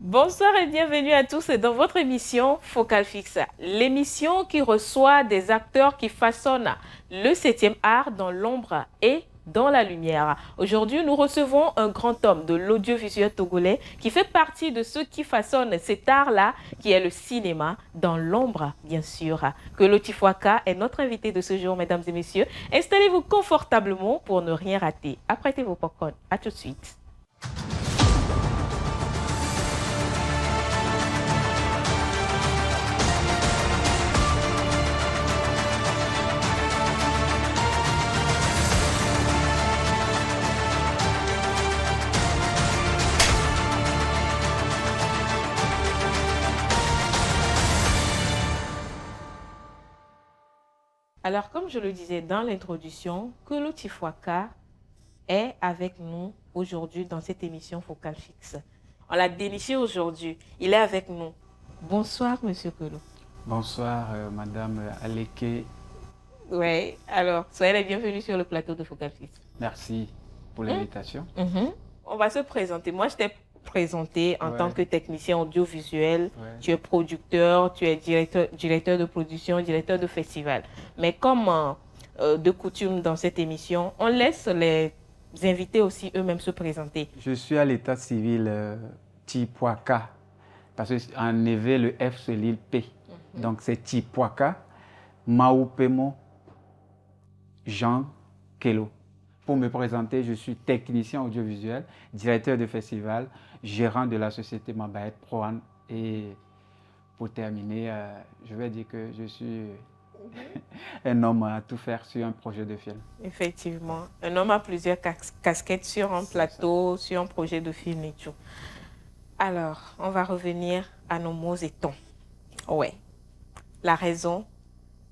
Bonsoir et bienvenue à tous dans votre émission Focal Fixe, l'émission qui reçoit des acteurs qui façonnent le 7e art dans l'ombre et dans la lumière. Aujourd'hui, nous recevons un grand homme de l'audiovisuel togolais qui fait partie de ceux qui façonnent cet art-là, qui est le cinéma, dans l'ombre, bien sûr. Kolo Tifwaka est notre invité de ce jour, mesdames et messieurs. Installez-vous confortablement pour ne rien rater. Apprêtez vos popcorns. À tout de suite. Alors, comme je le disais dans l'introduction, Kolo Tifwaka est avec nous aujourd'hui dans cette émission Focal Fixe. On l'a déniché aujourd'hui. Il est avec nous. Bonsoir, Monsieur Kolo. Bonsoir, Madame Aleke. Oui, alors, soyez les bienvenus sur le plateau de Focal Fixe. Merci pour l'invitation. On va se présenter. Moi, je t'ai présenté en tant que technicien audiovisuel. Tu es producteur, tu es directeur de production, directeur de festival. Mais comme de coutume dans cette émission, on laisse les invités aussi eux-mêmes se présenter. Je suis à l'état civil Tipoaka, parce qu'en éveil, le F se lit le P. Donc c'est Tipoaka, Maupemo, Jean Kelo. Pour me présenter, je suis technicien audiovisuel, directeur de festival, gérant de la société Mabaet Proan. Et pour terminer, je vais dire que je suis un homme à tout faire sur un projet de film. Effectivement, un homme a plusieurs casquettes sur un plateau, sur un projet de film et tout. Alors, on va revenir à nos mots et tons. Ouais, la raison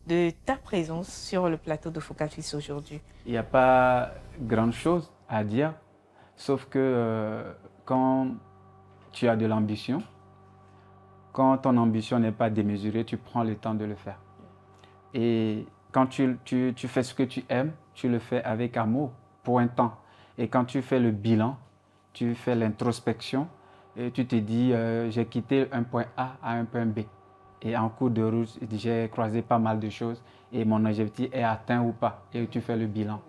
de ta présence sur le plateau de Focal Fixe aujourd'hui. Il n'y a pas grand-chose à dire, sauf que quand tu as de l'ambition, quand ton ambition n'est pas démesurée, tu prends le temps de le faire. Et quand tu fais ce que tu aimes, tu le fais avec amour pour un temps. Et quand tu fais le bilan, tu fais l'introspection et tu te dis j'ai quitté un point A à un point B. Et en cours de route, j'ai croisé pas mal de choses et mon objectif est atteint ou pas. Et tu fais le bilan.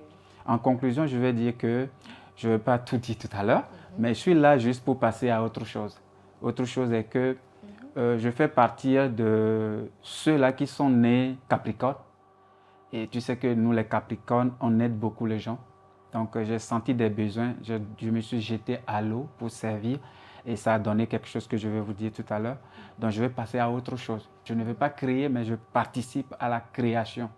En conclusion, je vais dire que je ne vais pas tout dire tout à l'heure, mais je suis là juste pour passer à autre chose. Autre chose est que je fais partie de ceux-là qui sont nés Capricorne. Et tu sais que nous, les Capricornes, on aide beaucoup les gens. Donc, j'ai senti des besoins. Je me suis jeté à l'eau pour servir. Et ça a donné quelque chose que je vais vous dire tout à l'heure. Donc, je vais passer à autre chose. Je ne vais pas créer, mais je participe à la création.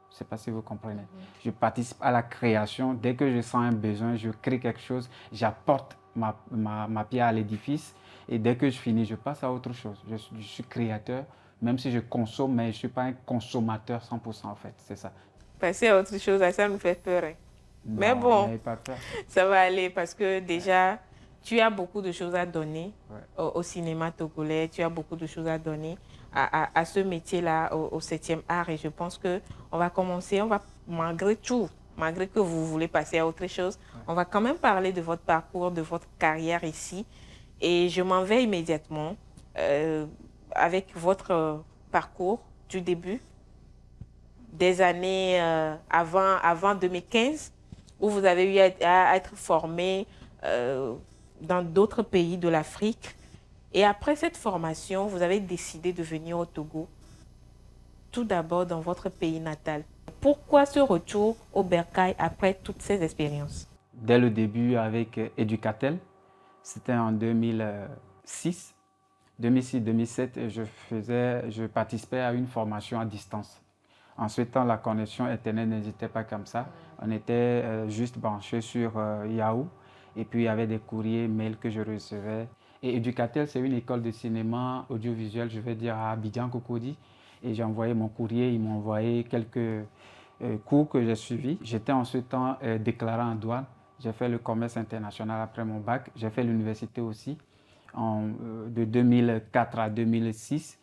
Je ne sais pas si vous comprenez. Je participe à la création. Dès que je sens un besoin, je crée quelque chose. J'apporte ma pierre à l'édifice. Et dès que je finis, je passe à autre chose. Je suis créateur, même si je consomme, mais je ne suis pas un consommateur 100% en fait. C'est ça. Passer à autre chose, ça nous fait peur. Hein. Non, Mais bon, n'ayez pas peur. ça va aller parce que déjà, tu as beaucoup de choses à donner au cinéma togolais. Tu as beaucoup de choses à donner à ce métier-là, au 7e art. Et je pense qu'on va commencer, malgré tout, malgré que vous voulez passer à autre chose, on va quand même parler de votre parcours, de votre carrière ici. Et je m'en vais immédiatement avec votre parcours du début, des années avant 2015, où vous avez eu à être formé dans d'autres pays de l'Afrique. Et après cette formation, vous avez décidé de venir au Togo, tout d'abord dans votre pays natal. Pourquoi ce retour au Bercail après toutes ces expériences? Dès le début avec Educatel, c'était en 2006. 2006-2007, je participais à une formation à distance. En ce temps, la connexion Internet n'était pas comme ça. On était juste branché sur Yahoo. Et puis, il y avait des courriers, mails que je recevais. Et Educatel, c'est une école de cinéma audiovisuel, je vais dire, à Abidjan, Cocody. Et j'ai envoyé mon courrier, ils m'ont envoyé quelques cours que j'ai suivis. J'étais en ce temps déclaré en douane. J'ai fait le commerce international après mon bac. J'ai fait l'université aussi de 2004 à 2006.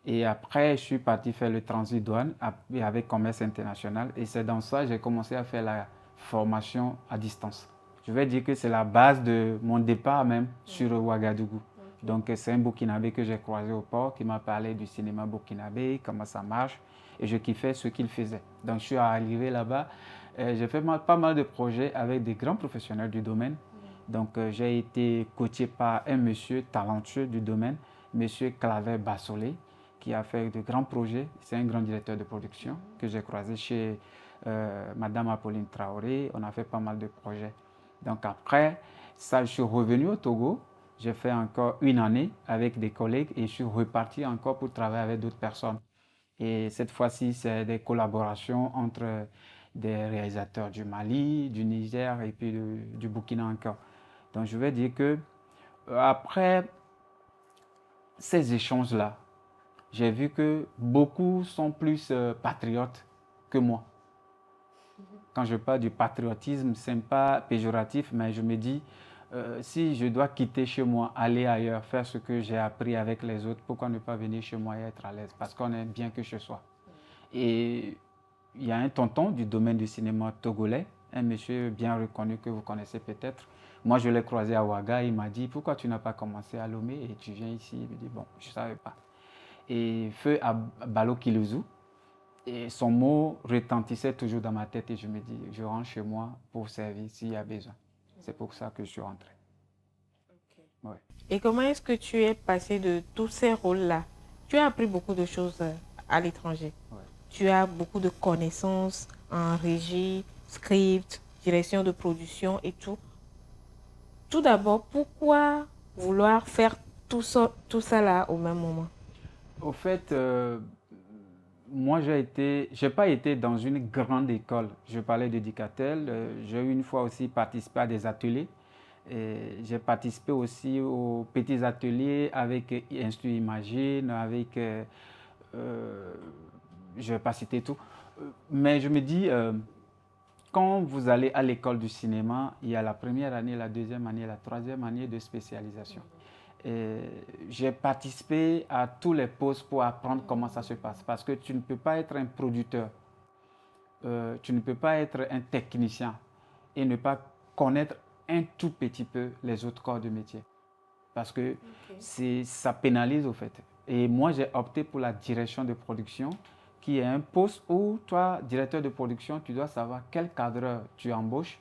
Et après, je suis parti faire le transit douane avec commerce international. Et c'est dans ça que j'ai commencé à faire la formation à distance. Je vais dire que c'est la base de mon départ même sur Ouagadougou. Donc, c'est un Burkinabé que j'ai croisé au port qui m'a parlé du cinéma burkinabé, comment ça marche. Et je kiffais ce qu'il faisait. Donc, je suis arrivé là-bas. J'ai fait pas mal de projets avec des grands professionnels du domaine. Donc, j'ai été coaché par un monsieur talentueux du domaine, monsieur Claver Bassolé, qui a fait de grands projets. C'est un grand directeur de production que j'ai croisé chez Madame Apolline Traoré. On a fait pas mal de projets. Donc, après ça, je suis revenu au Togo. J'ai fait encore une année avec des collègues et je suis reparti encore pour travailler avec d'autres personnes. Et cette fois-ci, c'est des collaborations entre des réalisateurs du Mali, du Niger et puis du Burkina encore. Donc je vais dire que après ces échanges-là, j'ai vu que beaucoup sont plus patriotes que moi. Quand je parle du patriotisme, ce n'est pas péjoratif, mais je me dis, si je dois quitter chez moi, aller ailleurs, faire ce que j'ai appris avec les autres, pourquoi ne pas venir chez moi et être à l'aise? Parce qu'on aime bien que chez soi. Et il y a un tonton du domaine du cinéma togolais, un monsieur bien reconnu que vous connaissez peut-être. Moi, je l'ai croisé à Ouaga, il m'a dit, pourquoi tu n'as pas commencé à Lomé et tu viens ici? Il me dit, bon, je ne savais pas. Et feu à Balo Kilouzou, et son mot retentissait toujours dans ma tête et je me dis, je rentre chez moi pour servir s'il y a besoin. C'est pour ça que je suis rentré. Okay. Ouais. Et comment est-ce que tu es passé de tous ces rôles-là? Tu as appris beaucoup de choses à l'étranger. Ouais. Tu as beaucoup de connaissances en régie, script, direction de production et tout. Tout d'abord, pourquoi vouloir faire tout ça là au même moment? Au fait, moi, j'ai pas été dans une grande école. Je parlais de Dicatel. J'ai une fois aussi participé à des ateliers. J'ai participé aussi aux petits ateliers avec Instu Imagine, avec, je ne vais pas citer tout. Mais je me dis, quand vous allez à l'école du cinéma, il y a la première année, la deuxième année, la troisième année de spécialisation. J'ai participé à tous les postes pour apprendre comment ça se passe. Parce que tu ne peux pas être un producteur, tu ne peux pas être un technicien et ne pas connaître un tout petit peu les autres corps de métier. Parce que ça pénalise au fait. Et moi, j'ai opté pour la direction de production, qui est un poste où toi, directeur de production, tu dois savoir quel cadreur tu embauches,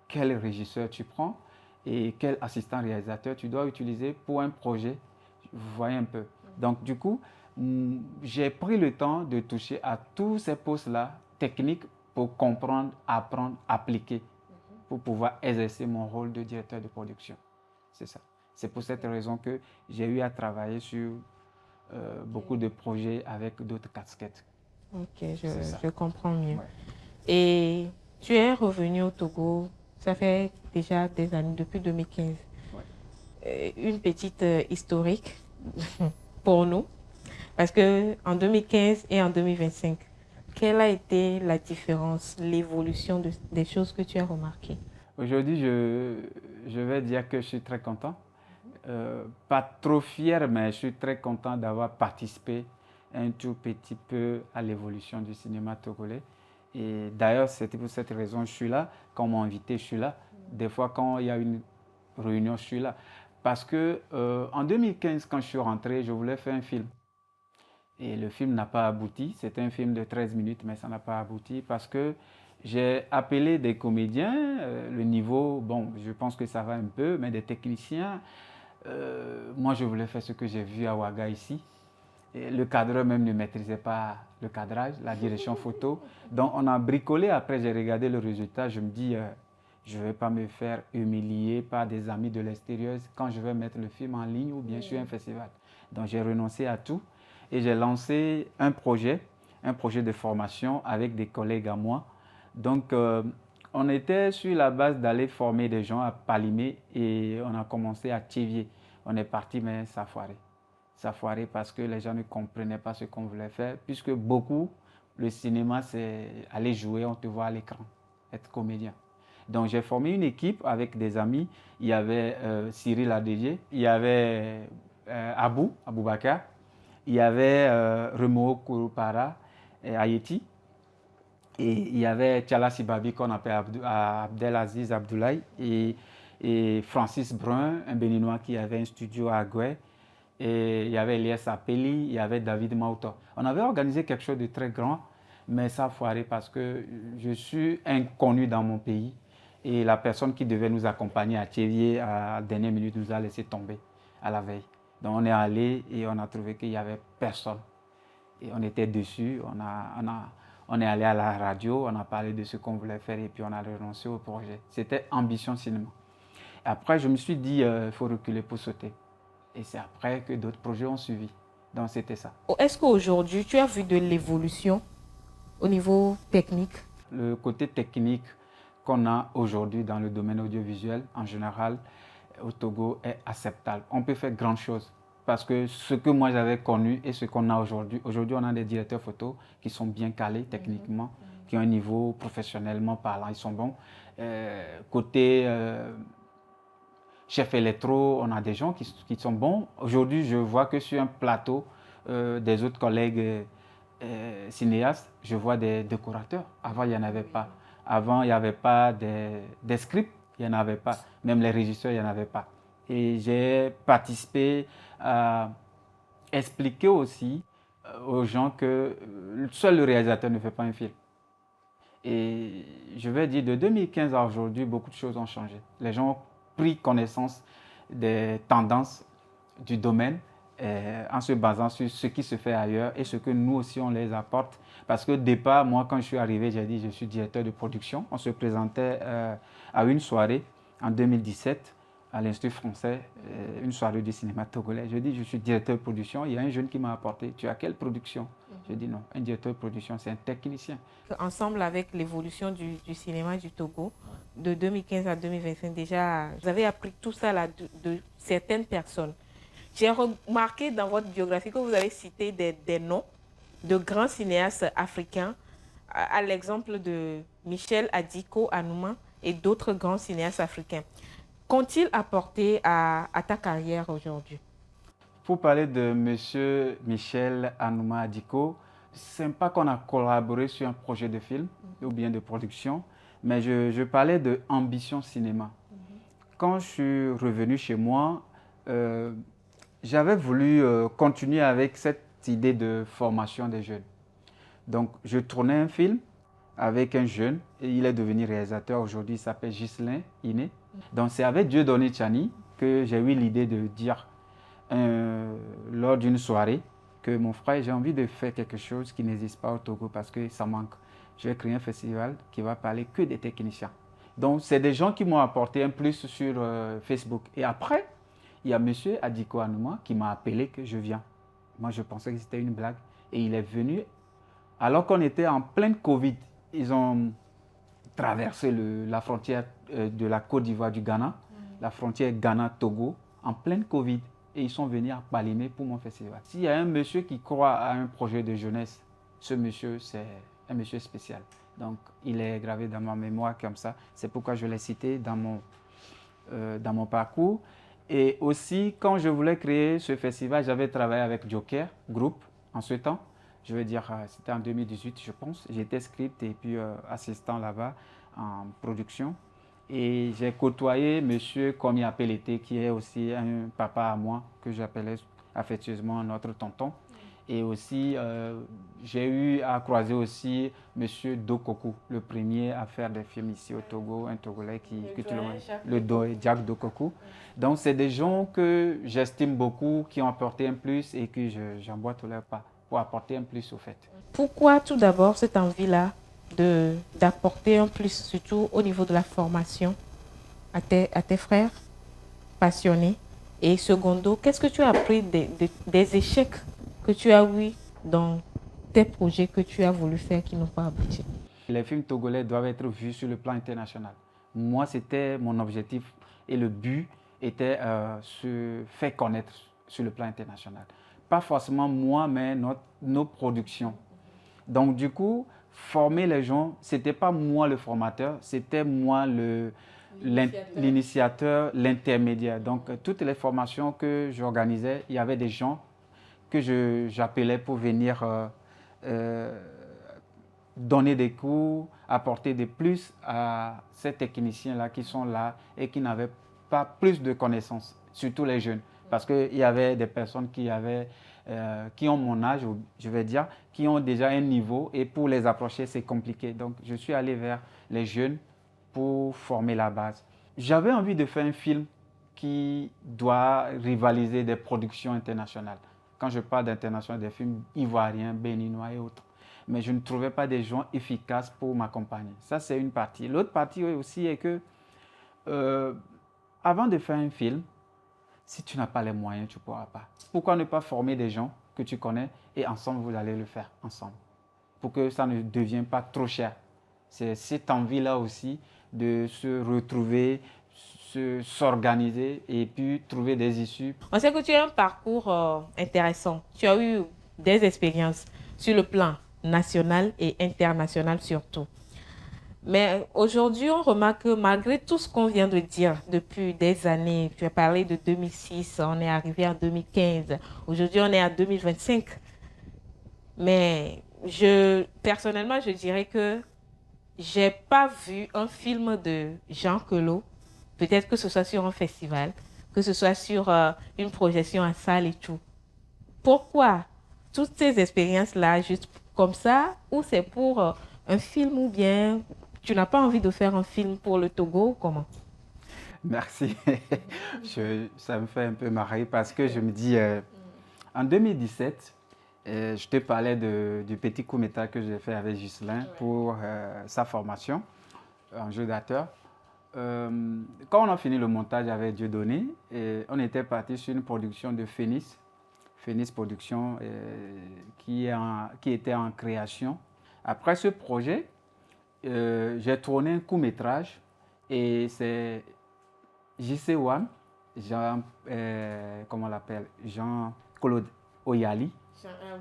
quel régisseur tu prends et quel assistant réalisateur tu dois utiliser pour un projet. Vous voyez un peu. Donc, du coup, j'ai pris le temps de toucher à tous ces postes-là techniques pour comprendre, apprendre, appliquer, pour pouvoir exercer mon rôle de directeur de production. C'est ça. C'est pour cette raison que j'ai eu à travailler sur beaucoup de projets avec d'autres casquettes. Ok, je comprends mieux. Ouais. Et tu es revenu au Togo, ça fait déjà des années, depuis 2015. Ouais. Une petite historique pour nous, parce qu'en 2015 et en 2025, quelle a été la différence, l'évolution des choses que tu as remarquées? Aujourd'hui, je vais dire que je suis très content. Pas trop fier, mais je suis très content d'avoir participé un tout petit peu à l'évolution du cinéma togolais. Et d'ailleurs, c'était pour cette raison que je suis là. Quand on m'a invité, je suis là. Des fois, quand il y a une réunion, je suis là. Parce que en 2015, quand je suis rentré, je voulais faire un film. Et le film n'a pas abouti. C'était un film de 13 minutes, mais ça n'a pas abouti parce que j'ai appelé des comédiens. Le niveau, bon, je pense que ça va un peu, mais des techniciens. Moi, je voulais faire ce que j'ai vu à Ouaga ici. Et le cadreur même ne maîtrisait pas le cadrage, la direction photo. Donc, on a bricolé. Après, j'ai regardé le résultat. Je me dis, je ne vais pas me faire humilier par des amis de l'extérieur quand je vais mettre le film en ligne ou bien sur un festival. Donc, j'ai renoncé à tout et j'ai lancé un projet de formation avec des collègues à moi. Donc, on était sur la base d'aller former des gens à Palimé et on a commencé à Thiévier. On est parti, mais ça a foiré. Ça a foiré parce que les gens ne comprenaient pas ce qu'on voulait faire, puisque beaucoup, le cinéma, c'est aller jouer, on te voit à l'écran, être comédien. Donc j'ai formé une équipe avec des amis. Il y avait Cyril Adédier, il y avait Aboubakar, il y avait Remo Kouroupara, Ayeti, et il y avait Tchala Sibabi qu'on appelle Abdelaziz Abdoulaye. Et et Francis Brun, un Béninois qui avait un studio à Goué. Et il y avait Elias Apeli, il y avait David Mauta. On avait organisé quelque chose de très grand, mais ça a foiré parce que je suis inconnu dans mon pays. Et la personne qui devait nous accompagner à Thiévier, à la dernière minute, nous a laissé tomber à la veille. Donc on est allé et on a trouvé qu'il n'y avait personne. Et on était déçus. On est allé à la radio, on a parlé de ce qu'on voulait faire et puis on a renoncé au projet. C'était Ambition Cinéma. Après, je me suis dit, il faut reculer pour sauter. Et c'est après que d'autres projets ont suivi. Donc c'était ça. Est-ce qu'aujourd'hui, tu as vu de l'évolution au niveau technique? Le côté technique qu'on a aujourd'hui dans le domaine audiovisuel, en général, au Togo, est acceptable. On peut faire grandes choses. Parce que ce que moi j'avais connu et ce qu'on a aujourd'hui, on a des directeurs photo qui sont bien calés techniquement, qui ont un niveau professionnellement parlant, ils sont bons. Côté chef électro, on a des gens qui sont bons. Aujourd'hui, je vois que sur un plateau des autres collègues cinéastes, je vois des décorateurs. Avant, il n'y en avait pas. Avant, il n'y avait pas des scripts, il n'y en avait pas. Même les régisseurs, il n'y en avait pas. Et j'ai participé à expliquer aussi aux gens que seul le réalisateur ne fait pas un film. Et je vais dire, de 2015 à aujourd'hui, beaucoup de choses ont changé. Les gens ont pris connaissance des tendances du domaine en se basant sur ce qui se fait ailleurs et ce que nous aussi on les apporte. Parce que au départ, moi quand je suis arrivé, j'ai dit je suis directeur de production. On se présentait à une soirée en 2017 à l'Institut français, une soirée du cinéma togolais. Je dis je suis directeur de production. Il y a un jeune qui m'a apporté, tu as quelle production? Je dis non, un directeur de production, c'est un technicien. Ensemble avec l'évolution du cinéma du Togo, de 2015 à 2025, déjà, vous avez appris tout ça là de certaines personnes. J'ai remarqué dans votre biographie que vous avez cité des noms de grands cinéastes africains, à l'exemple de Michel Adiko Anouma et d'autres grands cinéastes africains. Qu'ont-ils apporté à ta carrière aujourd'hui? Pour parler de M. Michel Anouma Adiko, c'est pas qu'on a collaboré sur un projet de film ou bien de production, mais je parlais de Ambition Cinéma. Quand je suis revenu chez moi, j'avais voulu continuer avec cette idée de formation des jeunes. Donc, je tournais un film avec un jeune et il est devenu réalisateur. Aujourd'hui, il s'appelle Ghislain Iné. Donc, c'est avec Dieudonné Tchani que j'ai eu l'idée de dire lors d'une soirée que mon frère, j'ai envie de faire quelque chose qui n'existe pas au Togo parce que ça manque. Je vais créer un festival qui va parler que des techniciens. Donc, c'est des gens qui m'ont apporté un plus sur Facebook. Et après, il y a M. Adiko Anouma qui m'a appelé que je viens. Moi, je pensais que c'était une blague. Et il est venu alors qu'on était en pleine Covid. Ils ont traversé la frontière de la Côte d'Ivoire du Ghana, la frontière Ghana-Togo, en pleine Covid. Et ils sont venus à Palimé pour mon festival. S'il y a un monsieur qui croit à un projet de jeunesse, ce monsieur, c'est un monsieur spécial. Donc, il est gravé dans ma mémoire comme ça. C'est pourquoi je l'ai cité dans mon parcours. Et aussi, quand je voulais créer ce festival, j'avais travaillé avec Joker Group en ce temps. Je veux dire, c'était en 2018, je pense. J'étais script et puis assistant là-bas en production. Et j'ai côtoyé M. Komi Apelete, qui est aussi un papa à moi, que j'appelais affectueusement notre tonton. Et aussi, j'ai eu à croiser aussi M. Dokoku, le premier à faire des films ici au Togo, un Togolais le Jack Dokoku. Donc, c'est des gens que j'estime beaucoup, qui ont apporté un plus et que j'emboîte tous leurs pas pour apporter un plus au fait. Pourquoi tout d'abord cette envie-là d'apporter un plus, surtout au niveau de la formation à tes frères passionnés? Et secondo, qu'est-ce que tu as appris des échecs que tu as eu dans tes projets que tu as voulu faire qui n'ont pas abouti? Les films togolais doivent être vus sur le plan international. Moi, c'était mon objectif et le but était se faire connaître sur le plan international. Pas forcément moi, mais nos productions. Donc du coup, former les gens, ce n'était pas moi le formateur, c'était moi l'initiateur, l'intermédiaire. Donc toutes les formations que j'organisais, il y avait des gens que j'appelais pour venir donner des cours, apporter des plus à ces techniciens-là qui sont là et qui n'avaient pas plus de connaissances, surtout les jeunes. Parce qu'il y avait des personnes qui ont mon âge, je vais dire, qui ont déjà un niveau et pour les approcher, c'est compliqué. Donc, je suis allé vers les jeunes pour former la base. J'avais envie de faire un film qui doit rivaliser des productions internationales. Quand je parle d'international, des films ivoiriens, béninois et autres. Mais je ne trouvais pas des gens efficaces pour m'accompagner. Ça, c'est une partie. L'autre partie aussi est que, avant de faire un film, si tu n'as pas les moyens, tu ne pourras pas. Pourquoi ne pas former des gens que tu connais et ensemble, vous allez le faire ensemble pour que ça ne devienne pas trop cher. C'est cette envie-là aussi de se retrouver, s'organiser et puis trouver des issues. On sait que tu as un parcours intéressant. Tu as eu des expériences sur le plan national et international surtout. Mais aujourd'hui, on remarque que malgré tout ce qu'on vient de dire depuis des années, tu as parlé de 2006, on est arrivé en 2015, aujourd'hui on est en 2025. Mais personnellement, je dirais que j'ai pas vu un film de Jean Queloz, peut-être que ce soit sur un festival, que ce soit sur une projection en salle et tout. Pourquoi toutes ces expériences-là, juste comme ça, ou c'est pour un film ou bien tu n'as pas envie de faire un film pour le Togo ou comment? Merci. Ça me fait un peu marrer parce que je me dis, en 2017, je te parlais du petit court-métrage que j'ai fait avec Ghislain pour sa formation en jeu d'acteur. Quand on a fini le montage avec Dieudonné, on était parti sur une production de Phoenix Production, qui était en création. Après ce projet, j'ai tourné un court-métrage et c'est JC1, comment on l'appelle, Jean-Claude Oyali.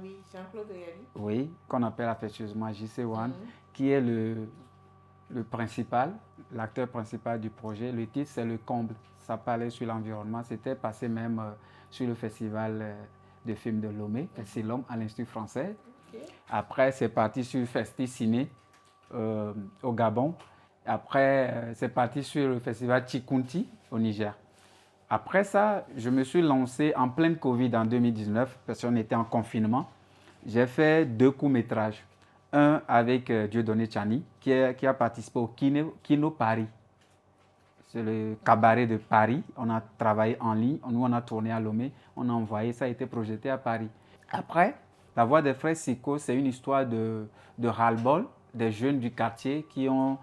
Oui, Jean-Claude Oyali. Oui, qu'on appelle affectueusement JC1, qui est le principal, l'acteur principal du projet. Le titre, c'est Le Comble. Ça parlait sur l'environnement. C'était passé même sur le festival de films de Lomé, Festilom, à l'Institut français. Okay. Après, c'est parti sur Festi Ciné au Gabon. Après, c'est parti sur le festival Chikunti au Niger. Après ça, je me suis lancé en pleine Covid en 2019, parce qu'on était en confinement. J'ai fait 2 courts-métrages. Un avec Dieudonné Tchani, qui a participé au Kino Paris. C'est le cabaret de Paris. On a travaillé en ligne. Nous, on a tourné à Lomé. On a envoyé. Ça a été projeté à Paris. Après, La Voix des Frères Sicko, c'est une histoire de ras-le-bol des jeunes du quartier qui ont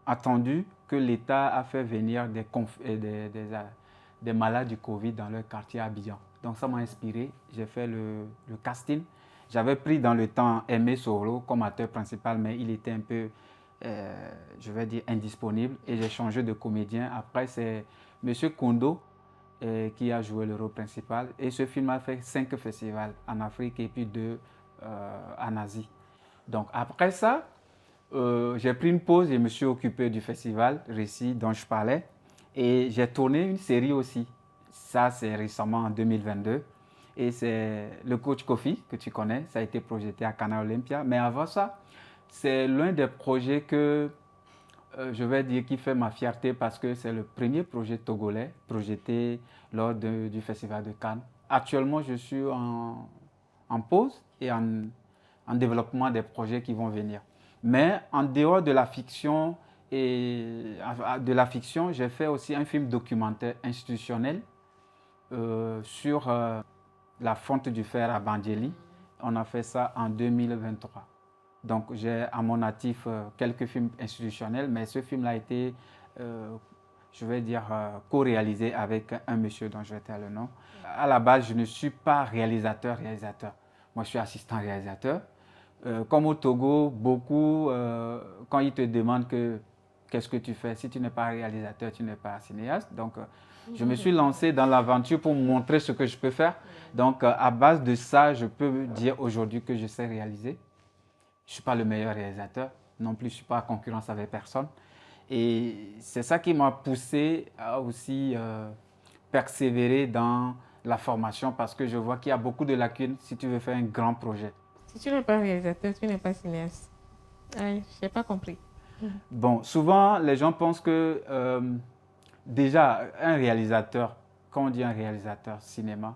attendu que l'État a fait venir des malades du Covid dans leur quartier à Abidjan. Donc ça m'a inspiré. J'ai fait le casting. J'avais pris dans le temps Aimé Soro comme acteur principal, mais il était un peu, je vais dire, indisponible. Et j'ai changé de comédien. Après, c'est M. Kondo qui a joué le rôle principal. Et ce film a fait 5 festivals en Afrique et puis 2 en Asie. Donc après ça, j'ai pris une pause et me suis occupé du festival Récit dont je parlais. Et j'ai tourné une série aussi. Ça, c'est récemment en 2022. Et c'est le coach Kofi, que tu connais. Ça a été projeté à Canal Olympia. Mais avant ça, c'est l'un des projets que je vais dire qui fait ma fierté parce que c'est le premier projet togolais projeté lors du Festival de Cannes. Actuellement, je suis en pause et en développement des projets qui vont venir. Mais en dehors de la fiction, j'ai fait aussi un film documentaire institutionnel sur la fonte du fer à Bandjeli. On a fait ça en 2023. Donc j'ai à mon actif quelques films institutionnels, mais ce film-là a été, je vais dire, co-réalisé avec un monsieur dont je vais taire le nom. À la base, je ne suis pas réalisateur. Moi, je suis assistant réalisateur. Comme au Togo, beaucoup, quand ils te demandent qu'est-ce que tu fais, si tu n'es pas réalisateur, tu n'es pas cinéaste. Donc, je me suis lancé dans l'aventure pour montrer ce que je peux faire. Donc, à base de ça, je peux dire aujourd'hui que je sais réaliser. Je ne suis pas le meilleur réalisateur, non plus je ne suis pas en concurrence avec personne. Et c'est ça qui m'a poussé à aussi persévérer dans la formation parce que je vois qu'il y a beaucoup de lacunes si tu veux faire un grand projet. Si tu n'es pas réalisateur, tu n'es pas cinéaste. Je n'ai pas compris. Bon, souvent les gens pensent que déjà, un réalisateur, quand on dit un réalisateur cinéma,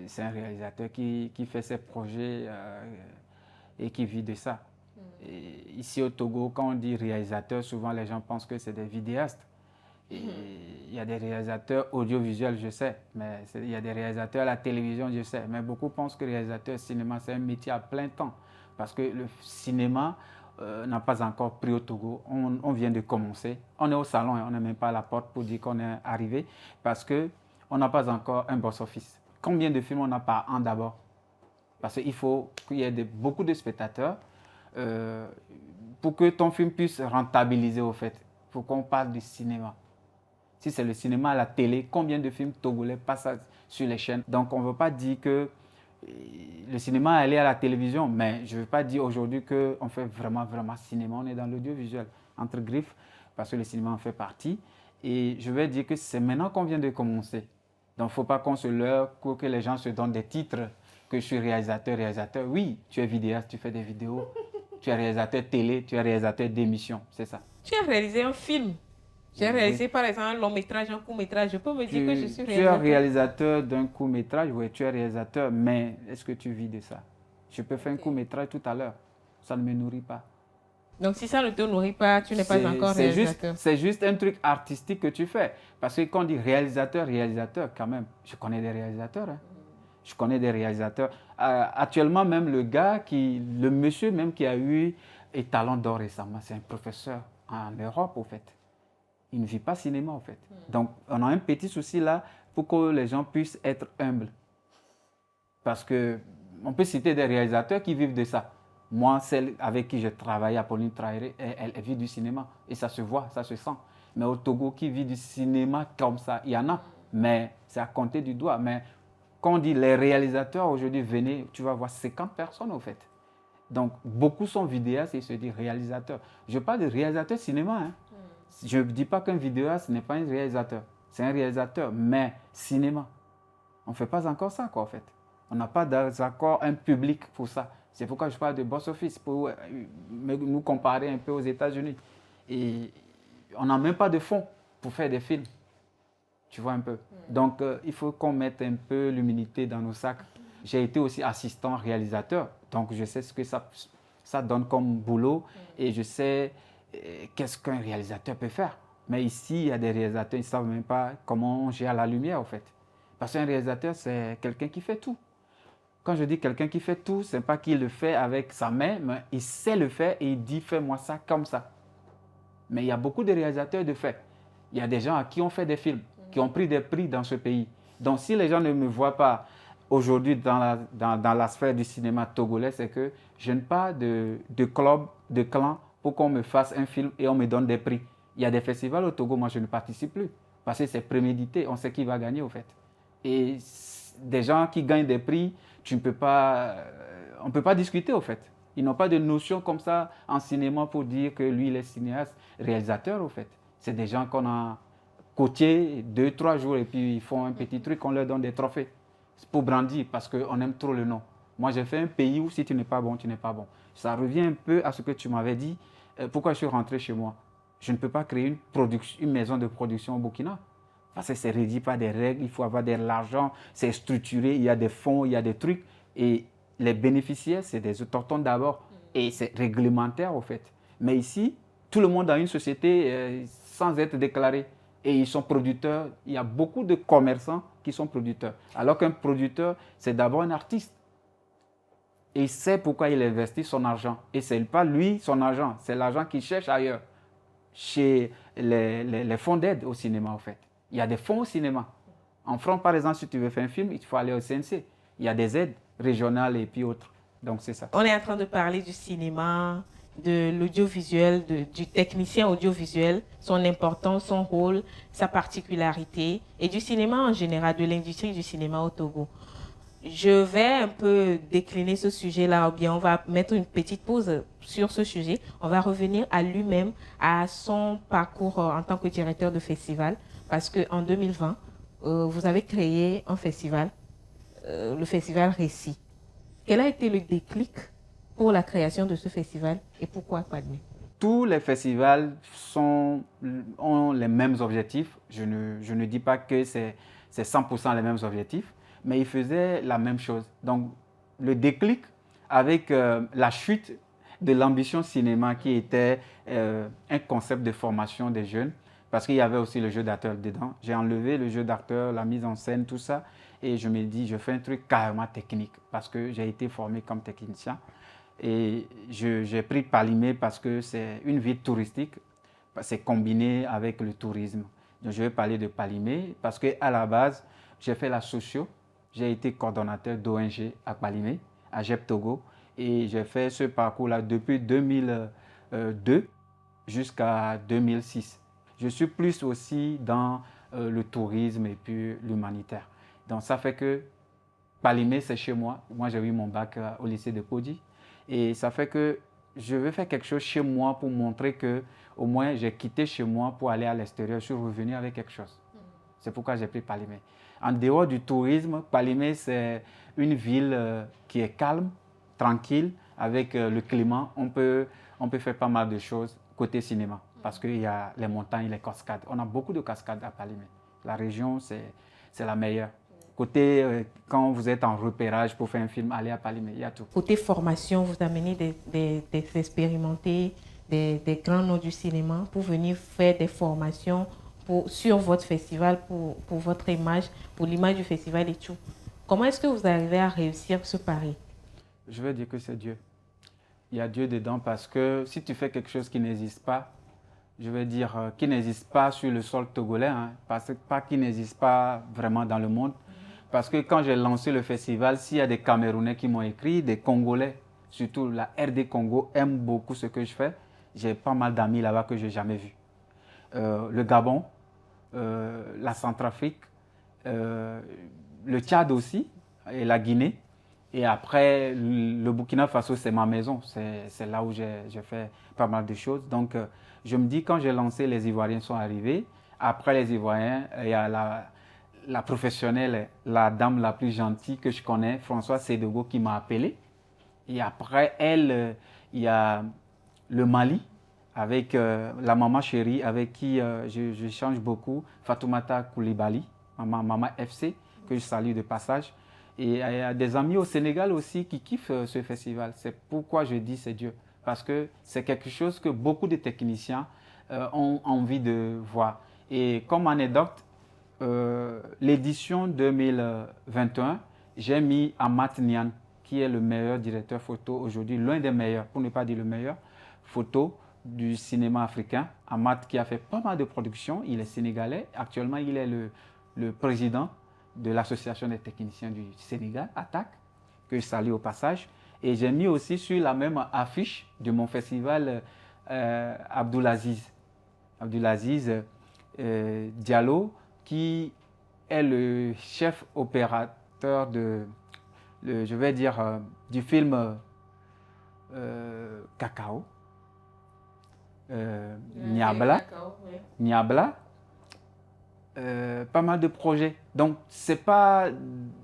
c'est un réalisateur qui fait ses projets et qui vit de ça. Et ici au Togo, quand on dit réalisateur, souvent les gens pensent que c'est des vidéastes. Et il y a des réalisateurs audiovisuels, je sais, mais il y a des réalisateurs à la télévision, je sais. Mais beaucoup pensent que réalisateur cinéma, c'est un métier à plein temps. Parce que le cinéma n'a pas encore pris au Togo. On vient de commencer. On est au salon et on n'est même pas à la porte pour dire qu'on est arrivé. Parce qu'on n'a pas encore un box-office. Combien de films on a par an d'abord? Parce qu'il faut qu'il y ait beaucoup de spectateurs pour que ton film puisse rentabiliser au fait. Il faut qu'on parle du cinéma. Si c'est le cinéma à la télé, combien de films togolais passent sur les chaînes? Donc on ne veut pas dire que le cinéma est allé à la télévision, mais je ne veux pas dire aujourd'hui qu'on fait vraiment cinéma. On est dans l'audiovisuel, entre griffes, parce que le cinéma en fait partie. Et je vais dire que c'est maintenant qu'on vient de commencer. Donc il ne faut pas qu'on se leurre, que les gens se donnent des titres, que je suis réalisateur. Oui, tu es vidéaste, tu fais des vidéos. Tu es réalisateur télé, tu es réalisateur d'émissions, c'est ça. Tu as réalisé un film. J'ai réalisé par exemple un long métrage, un court métrage. Je peux me dire que je suis réalisateur. Tu es réalisateur d'un court métrage, oui, tu es réalisateur, mais est-ce que tu vis de ça? Je peux faire un court métrage tout à l'heure, ça ne me nourrit pas. Donc si ça ne te nourrit pas, tu n'es pas encore réalisateur. C'est juste un truc artistique que tu fais. Parce que quand on dit réalisateur, quand même, je connais des réalisateurs. Hein. Je connais des réalisateurs. Actuellement, même le monsieur même qui a eu un talent d'or récemment, c'est un professeur en Europe, au fait. Il ne vit pas cinéma, en fait. Donc, on a un petit souci là pour que les gens puissent être humbles. Parce qu'on peut citer des réalisateurs qui vivent de ça. Moi, celle avec qui je travaille, Apolline Traoré, elle vit du cinéma. Et ça se voit, ça se sent. Mais au Togo, qui vit du cinéma comme ça, il y en a. Mais c'est à compter du doigt. Mais quand on dit les réalisateurs, aujourd'hui, venez, tu vas voir 50 personnes, au fait. Donc, beaucoup sont vidéastes et se disent réalisateurs. Je parle de réalisateur cinéma, hein. Je ne dis pas qu'un vidéaste n'est pas un réalisateur. C'est un réalisateur, mais cinéma. On ne fait pas encore ça, quoi, en fait. On n'a pas d'accord un public pour ça. C'est pourquoi je parle de box-office, pour nous comparer un peu aux États-Unis. Et on n'a même pas de fonds pour faire des films. Tu vois un peu. Donc, il faut qu'on mette un peu l'humilité dans nos sacs. J'ai été aussi assistant réalisateur. Donc, je sais ce que ça donne comme boulot. Et je sais qu'est-ce qu'un réalisateur peut faire. Mais ici, il y a des réalisateurs, ils ne savent même pas comment on gère la lumière, en fait. Parce qu'un réalisateur, c'est quelqu'un qui fait tout. Quand je dis quelqu'un qui fait tout, ce n'est pas qu'il le fait avec sa main, mais il sait le faire et il dit « fais-moi ça comme ça ». Mais il y a beaucoup de réalisateurs de fait. Il y a des gens à qui on fait des films, qui ont pris des prix dans ce pays. Donc, si les gens ne me voient pas aujourd'hui dans la sphère du cinéma togolais, c'est que je n'ai pas de club, de clan pour qu'on me fasse un film et on me donne des prix. Il y a des festivals au Togo, moi je ne participe plus. Parce que c'est prémédité, on sait qui va gagner au fait. Et des gens qui gagnent des prix, on ne peut pas discuter au fait. Ils n'ont pas de notion comme ça en cinéma pour dire que lui il est cinéaste, réalisateur au fait. C'est des gens qu'on a coachés 2-3 jours et puis ils font un petit truc, on leur donne des trophées. C'est pour brandir parce qu'on aime trop le nom. Moi j'ai fait un pays où si tu n'es pas bon, tu n'es pas bon. Ça revient un peu à ce que tu m'avais dit. Pourquoi je suis rentré chez moi? Je ne peux pas créer une maison de production au Burkina. Parce que c'est régi par des règles, il faut avoir de l'argent, c'est structuré, il y a des fonds, il y a des trucs. Et les bénéficiaires, c'est des autochtones d'abord. Et c'est réglementaire, au fait. Mais ici, tout le monde a une société sans être déclaré. Et ils sont producteurs. Il y a beaucoup de commerçants qui sont producteurs. Alors qu'un producteur, c'est d'abord un artiste. Et il sait pourquoi il investit son argent. Et ce n'est pas lui, son argent. C'est l'argent qu'il cherche ailleurs. Chez les fonds d'aide au cinéma, en fait. Il y a des fonds au cinéma. En France, par exemple, si tu veux faire un film, il faut aller au CNC. Il y a des aides régionales et puis autres. Donc, c'est ça. On est en train de parler du cinéma, de l'audiovisuel, du technicien audiovisuel, son importance, son rôle, sa particularité, et du cinéma en général, de l'industrie du cinéma au Togo. Je vais un peu décliner ce sujet-là, ou bien on va mettre une petite pause sur ce sujet. On va revenir à lui-même, à son parcours en tant que directeur de festival, parce qu'en 2020, vous avez créé un festival, le festival Récit. Quel a été le déclic pour la création de ce festival et pourquoi Kwadmé? tous les festivals ont les mêmes objectifs. Je ne dis pas que c'est 100% les mêmes objectifs, mais ils faisaient la même chose. Donc, le déclic avec la chute de l'ambition cinéma qui était un concept de formation des jeunes, parce qu'il y avait aussi le jeu d'acteur dedans. J'ai enlevé le jeu d'acteur, la mise en scène, tout ça, et je me dis, je fais un truc carrément technique, parce que j'ai été formé comme technicien. Et j'ai pris Palimé parce que c'est une ville touristique, c'est combiné avec le tourisme. Donc je vais parler de Palimé parce qu'à la base, j'ai fait la socio, j'ai été coordonnateur d'ONG à Palimé, à Jep Togo, et j'ai fait ce parcours-là depuis 2002 jusqu'à 2006. Je suis plus aussi dans le tourisme et puis l'humanitaire. Donc ça fait que Palimé, c'est chez moi. Moi, j'ai eu mon bac au lycée de Kodi. Et ça fait que je veux faire quelque chose chez moi pour montrer que au moins j'ai quitté chez moi pour aller à l'extérieur. Je suis revenu avec quelque chose. C'est pourquoi j'ai pris Palimé. En dehors du tourisme, Palimé, c'est une ville qui est calme, tranquille, avec le climat. On peut faire pas mal de choses côté cinéma parce qu'il y a les montagnes, les cascades. On a beaucoup de cascades à Palimé. La région, c'est la meilleure. Côté, quand vous êtes en repérage pour faire un film, allez à Palimé, il y a tout. Côté formation, vous amenez des expérimentés, des grands noms du cinéma pour venir faire des formations sur votre festival, pour votre image, pour l'image du festival et tout. Comment est-ce que vous arrivez à réussir ce pari? Je veux dire que c'est Dieu. Il y a Dieu dedans parce que si tu fais quelque chose qui n'existe pas, je veux dire, qui n'existe pas sur le sol togolais, hein, pas qui n'existe pas vraiment dans le monde. Parce que quand j'ai lancé le festival, s'il y a des Camerounais qui m'ont écrit, des Congolais, surtout la RD Congo, aime beaucoup ce que je fais. J'ai pas mal d'amis là-bas que je n'ai jamais vus. Le Gabon, la Centrafrique, le Tchad aussi, et la Guinée. Et après, le Burkina Faso, c'est ma maison. C'est là où j'ai fait pas mal de choses. Donc, je me dis, quand j'ai lancé, les Ivoiriens sont arrivés. Après les Ivoiriens, il y a la professionnelle, la dame la plus gentille que je connais, Françoise Sédogo, qui m'a appelé. Et après elle, il y a le Mali, avec la maman chérie, avec qui je change beaucoup, Fatoumata Koulibaly, maman FC, que je salue de passage. Et il y a des amis au Sénégal aussi qui kiffent ce festival. C'est pourquoi je dis c'est Dieu. Parce que c'est quelque chose que beaucoup de techniciens ont envie de voir. Et comme anecdote, l'édition 2021, j'ai mis Amat Nian, qui est le meilleur directeur photo aujourd'hui, l'un des meilleurs, pour ne pas dire le meilleur, photo du cinéma africain. Amat qui a fait pas mal de productions, il est sénégalais. Actuellement, il est le président de l'association des techniciens du Sénégal, ATTAC, que je salue au passage. Et j'ai mis aussi sur la même affiche de mon festival Abdoulaziz Diallo, qui est le chef opérateur je vais dire, du film Cacao, Niabla, Niabla, pas mal de projets. Donc, ce n'est pas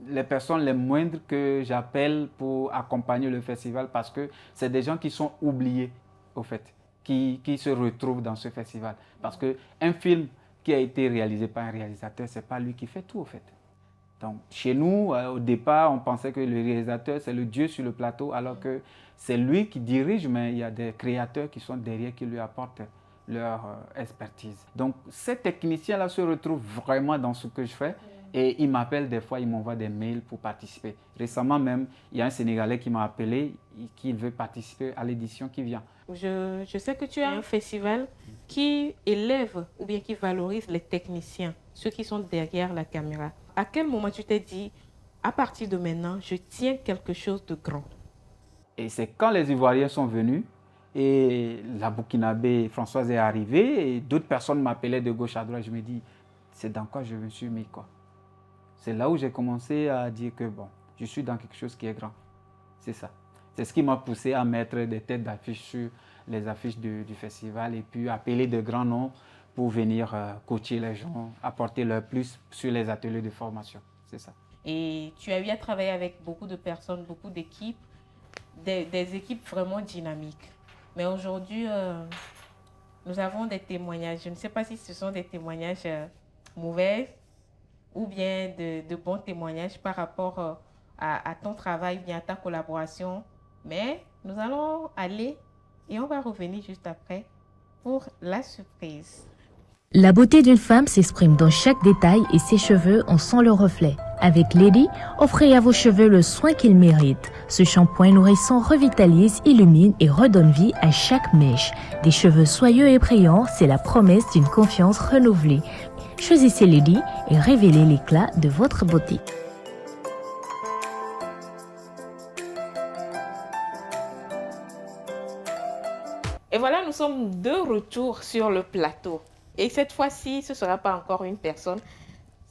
les personnes les moindres que j'appelle pour accompagner le festival parce que c'est des gens qui sont oubliés, au fait, qui se retrouvent dans ce festival. Parce qu'un film qui a été réalisé par un réalisateur, ce n'est pas lui qui fait tout, au fait. Donc, chez nous, au départ, on pensait que le réalisateur, c'est le dieu sur le plateau, alors que c'est lui qui dirige, mais il y a des créateurs qui sont derrière, qui lui apportent leur expertise. Donc, ces techniciens-là se retrouvent vraiment dans ce que je fais et ils m'appellent des fois, ils m'envoient des mails pour participer. Récemment même, il y a un Sénégalais qui m'a appelé, qui veut participer à l'édition qui vient. Je sais que tu as un festival qui élève ou bien qui valorise les techniciens, ceux qui sont derrière la caméra. À quel moment tu t'es dit, à partir de maintenant, je tiens quelque chose de grand? Et c'est quand les Ivoiriens sont venus et la Burkinabé Françoise est arrivée et d'autres personnes m'appelaient de gauche à droite. Je me dis, c'est dans quoi je me suis mis, quoi. C'est là où j'ai commencé à dire que bon, je suis dans quelque chose qui est grand. C'est ça. C'est ce qui m'a poussé à mettre des têtes d'affiche sur les affiches du festival et puis appeler de grands noms pour venir coacher les gens, apporter leur plus sur les ateliers de formation. C'est ça. Et tu as eu à travailler avec beaucoup de personnes, beaucoup d'équipes, des équipes vraiment dynamiques. Mais aujourd'hui, nous avons des témoignages. Je ne sais pas si ce sont des témoignages mauvais ou bien de bons témoignages par rapport à ton travail, bien à ta collaboration. Mais nous allons aller et on va revenir juste après pour la surprise. La beauté d'une femme s'exprime dans chaque détail et ses cheveux en sont le reflet. Avec Lady, offrez à vos cheveux le soin qu'ils méritent. Ce shampoing nourrissant revitalise, illumine et redonne vie à chaque mèche. Des cheveux soyeux et brillants, c'est la promesse d'une confiance renouvelée. Choisissez Lady et révélez l'éclat de votre beauté. Et voilà, nous sommes de retour sur le plateau. Et cette fois-ci, ce ne sera pas encore une personne,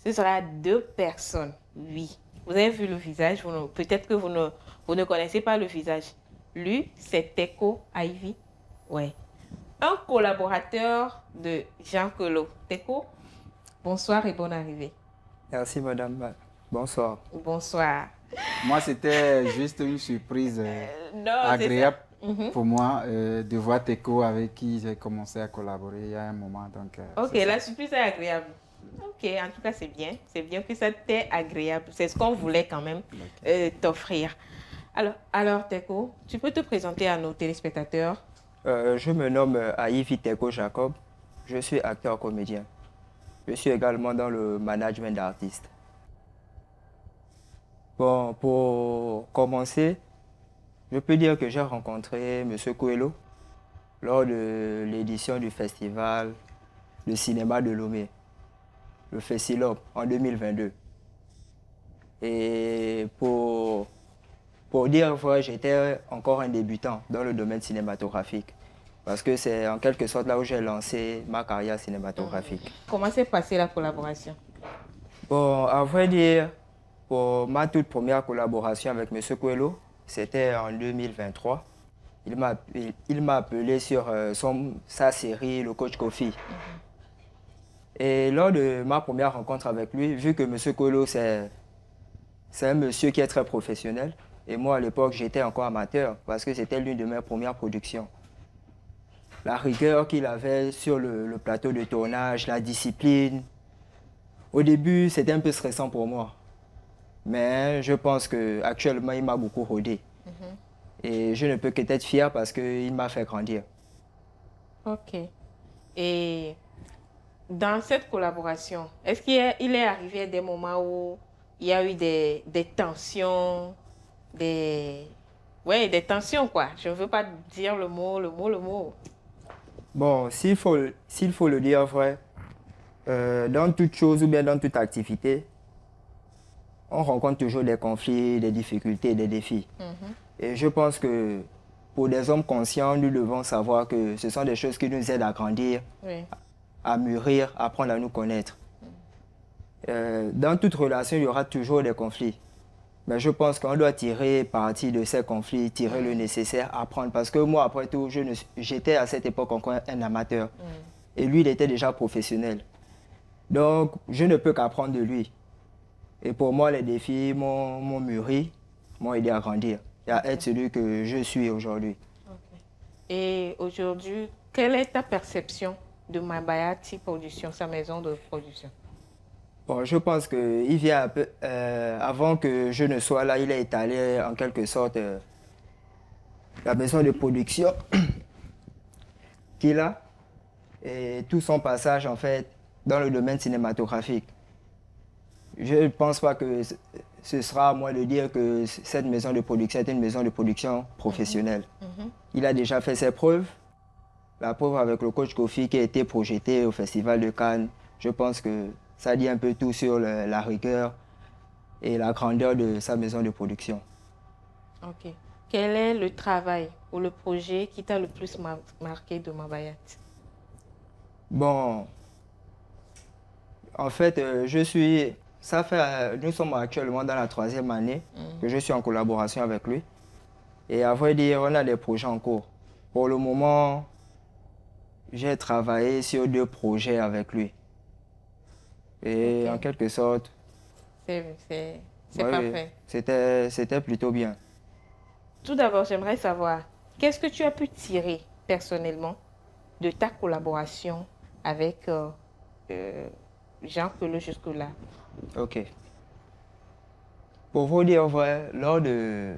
ce sera deux personnes, oui. Vous avez vu le visage, peut-être que vous ne connaissez pas le visage. Lui, c'est Teko Ivy. Ouais. Un collaborateur de Jean Colo. Teko, bonsoir et bonne arrivée. Merci madame. Bonsoir. Bonsoir. Moi, c'était juste une surprise agréable pour moi de voir Teko avec qui j'ai commencé à collaborer il y a un moment. Donc, ok, la surprise est agréable. Ok, en tout cas, c'est bien. C'est bien que ça t'est agréable. C'est ce qu'on voulait quand même t'offrir. Alors, Teko, tu peux te présenter à nos téléspectateurs? Je me nomme Ivy Teko Jacob. Je suis acteur-comédien. Je suis également dans le management d'artistes. Bon, pour commencer, je peux dire que j'ai rencontré M. Coelho lors de l'édition du festival de cinéma de Lomé, le Festilop, en 2022. Et pour dire vrai, j'étais encore un débutant dans le domaine cinématographique. Parce que c'est en quelque sorte là où j'ai lancé ma carrière cinématographique. Comment s'est passée la collaboration? Bon, à vrai dire, pour ma toute première collaboration avec M. Coelho, c'était en 2023. Il m'a appelé sur sa série Le Coach Kofi. Et lors de ma première rencontre avec lui, vu que M. Coelho, c'est un monsieur qui est très professionnel, et moi à l'époque j'étais encore amateur parce que c'était l'une de mes premières productions. La rigueur qu'il avait sur le plateau de tournage, la discipline, au début c'était un peu stressant pour moi. Mais je pense qu'actuellement il m'a beaucoup rodé. Et je ne peux qu'être fier parce qu'il m'a fait grandir. Ok. Et dans cette collaboration, est-ce qu'il est arrivé des moments où il y a eu des tensions, des tensions quoi. Je ne veux pas dire le mot. Bon, s'il faut le dire vrai, dans toute chose ou bien dans toute activité, on rencontre toujours des conflits, des difficultés, des défis. Et je pense que pour des hommes conscients, nous devons savoir que ce sont des choses qui nous aident à grandir, à mûrir, à apprendre à nous connaître. Dans toute relation, il y aura toujours des conflits. Mais je pense qu'on doit tirer parti de ces conflits, tirer le nécessaire, apprendre. Parce que moi, après tout, j'étais à cette époque encore un amateur. Et lui, il était déjà professionnel. Donc, je ne peux qu'apprendre de lui. Et pour moi, les défis m'ont mûri, m'ont aidé à grandir et à être celui que je suis aujourd'hui. Et aujourd'hui, quelle est ta perception de Mabayati Production, sa maison de production? Bon, je pense qu'il vient un peu, avant que je ne sois là, il a étalé en quelque sorte la maison de production qu'il a et tout son passage en fait dans le domaine cinématographique. Je ne pense pas que ce sera à moi de dire que cette maison de production est une maison de production professionnelle. Il a déjà fait ses preuves. La preuve avec le coach Kofi qui a été projeté au Festival de Cannes, je pense que ça dit un peu tout sur la rigueur et la grandeur de sa maison de production. Ok. Quel est le travail ou le projet qui t'a le plus marqué de Mabayat? Bon, en fait, nous sommes actuellement dans la 3e année que je suis en collaboration avec lui. Et à vrai dire, on a des projets en cours. Pour le moment, j'ai travaillé sur 2 projets avec lui. Et en quelque sorte, c'est parfait. C'était plutôt bien. Tout d'abord, j'aimerais savoir, qu'est-ce que tu as pu tirer personnellement de ta collaboration avec Jean Queloz jusque-là? Ok. Pour vous dire vrai, lors de